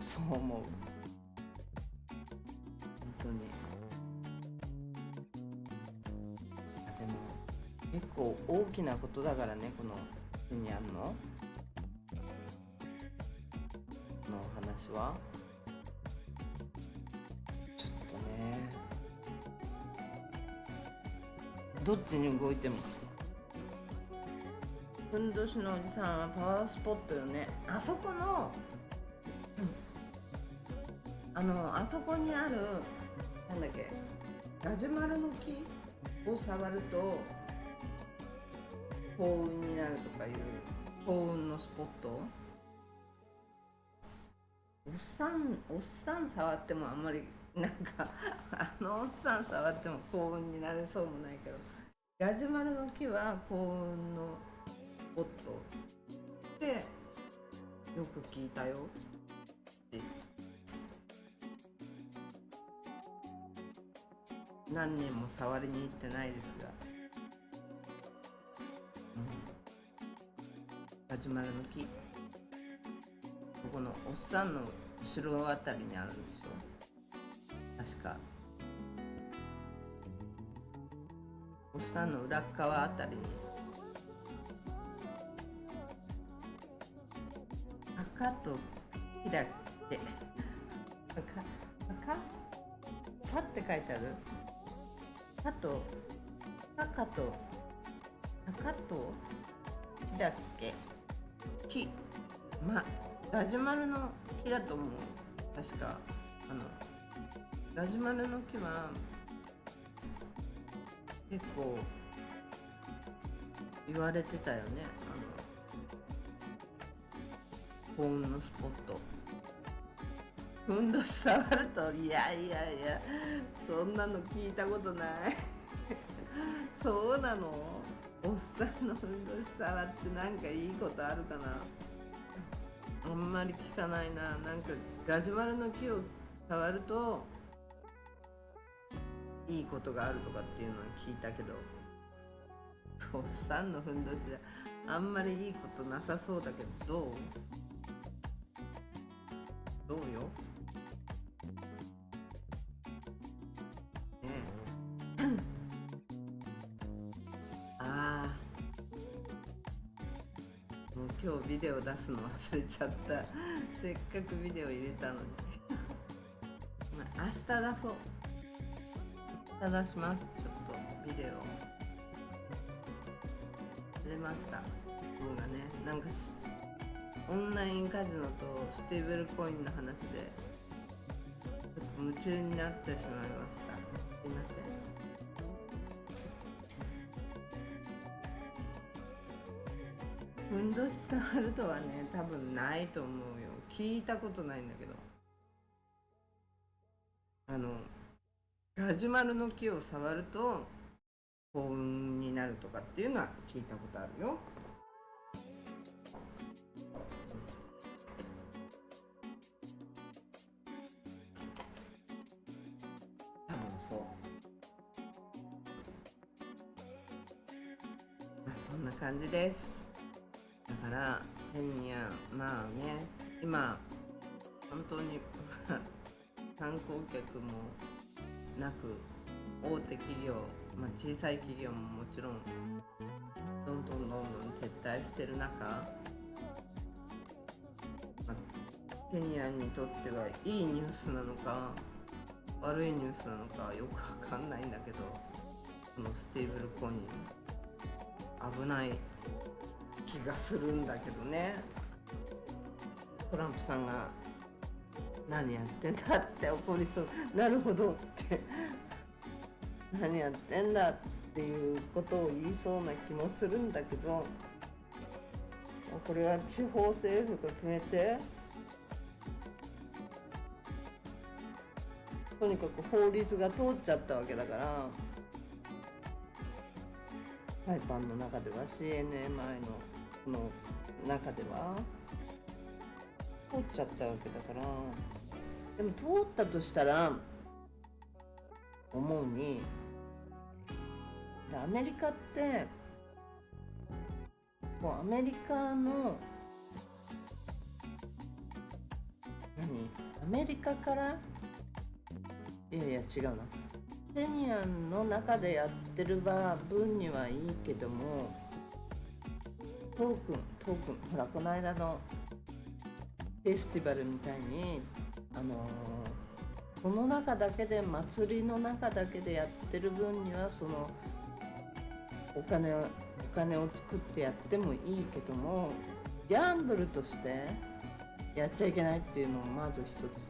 そう思う、本当に。でも結構大きなことだからね、このテニアンの話は。ちょっとね、どっちに動いても。ふんどしのおじさんはパワースポットよね。あそこのあそこにあるなんだっけ、ガジュマルの木を触ると幸運になるとかいう幸運のスポット。おっさん触ってもあんまりなんかおっさん触っても幸運になれそうもないけど、ガジュマルの木は幸運のスポットってよく聞いたよ。何年も触りに行ってないですが、ガジュマルの木、ここのおっさんの後ろあたりにあるんですよ、確か。おっさんの裏側あたりに赤と木だっけ赤って書いてある。赤と赤と木だっけ。木、ガジュマルの木だと思う。確かガジュマルの木は結構言われてたよね。幸運のスポット。ふんどし触ると、いやそんなの聞いたことないそうなの。おっさんのふんどし触ってなんかいいことあるかな。あんまり聞かないな。なんかガジュマルの木を触るといいことがあるとかっていうのは聞いたけど、おっさんのふんどしじゃあんまりいいことなさそうだけど、どうよねえああ、もう今日ビデオ出すの忘れちゃった。せっかくビデオ入れたのに明日出そう。明日出します。ちょっとビデオ出ました動画ね。なんかオンラインカジノとステーブルコインの話でちょっと夢中になってしまいました。すいません。ふんどし触るとはね、多分ないと思うよ。聞いたことないんだけど、ガジュマルの木を触ると幸運になるとかっていうのは聞いたことあるよ。多分そう。そんな感じです。だからケニア、まあね、今本当に観光客もなく、大手企業、小さい企業ももちろんどんどん撤退してる中、ケニアにとってはいいニュースなのか悪いニュースなのかよくわかんないんだけど、このステーブルコイン危ない気がするんだけどね。トランプさんが何やってんだって怒りそう。なるほどって何やってんだっていうことを言いそうな気もするんだけど、これは地方政府が決めて、とにかく法律が通っちゃったわけだから、サイパンの中では CNMI の中では通っちゃったわけだから。でも通ったとしたら思うに、アメリカってもうアメリカのアメリカから違うな、ケニアの中でやってる分にはいいけども、トークンほら、この間のフェスティバルみたいにこの中だけで、祭りの中だけでやってる分にはそのお金を作ってやってもいいけども、ギャンブルとしてやっちゃいけないっていうのもまず一つ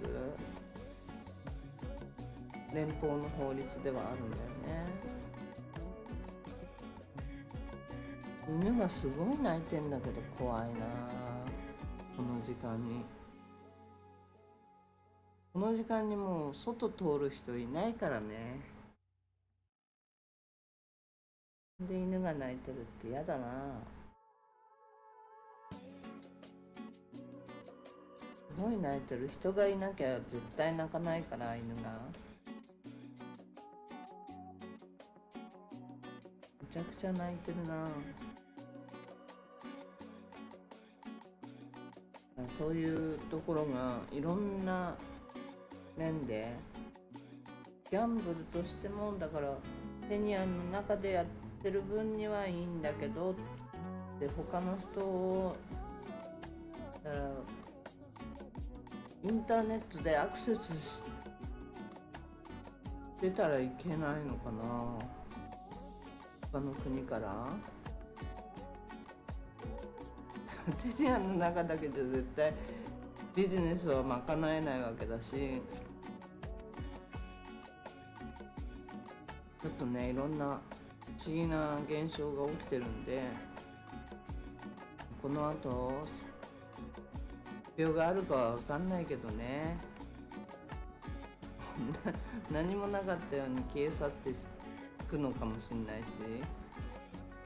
連邦の法律ではあるんだよね。犬がすごい鳴いてんだけど怖いな、この時間に。この時間にもう外通る人いないからね。で犬が鳴いてるって嫌だな。すごい鳴いてる。人がいなきゃ絶対鳴かないから犬が。めちゃくちゃ鳴いてるな。そういうところがいろんな面でギャンブルとしても、だからテニアンの中でやってる分にはいいんだけどで他の人をだからインターネットでアクセスしてたらいけないのかな、他の国からテニアンの中だけで絶対ビジネスは賄えないわけだし、ちょっとねいろんな不思議な現象が起きてるんで、この後病があるかは分かんないけどね何もなかったように消え去っていくのかもしれないし、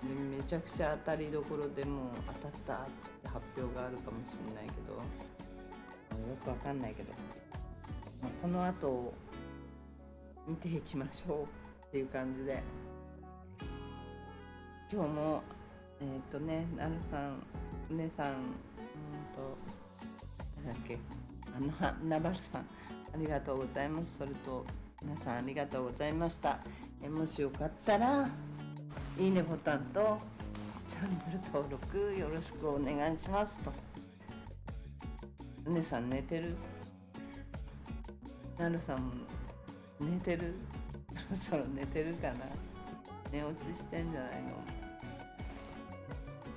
でめちゃくちゃ当たりどころでもう当たったって発表があるかもしれないけど、よく分かんないけど、この後見ていきましょうっていう感じで、今日もなるさん、お姉さん、なんだっけ、ナバルさん、ありがとうございます。それと皆さんありがとうございました。もしよかったらいいねボタンとチャンネル登録よろしくお願いしますと。お姉さん寝てる？なるさんも寝てる？そろそろ寝てるかな？寝落ちしてんじゃないの？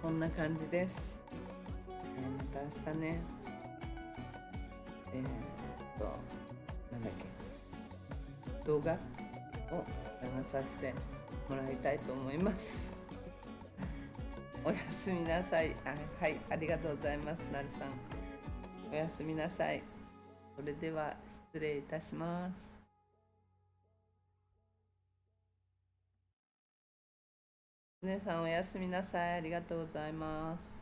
こんな感じです。また明日ね、なんだっけ、動画を流させてもらいたいと思いますおやすみなさい。はい、ありがとうございます。なるさん、おやすみなさい。それでは失礼いたします。皆さんおやすみなさい。ありがとうございます。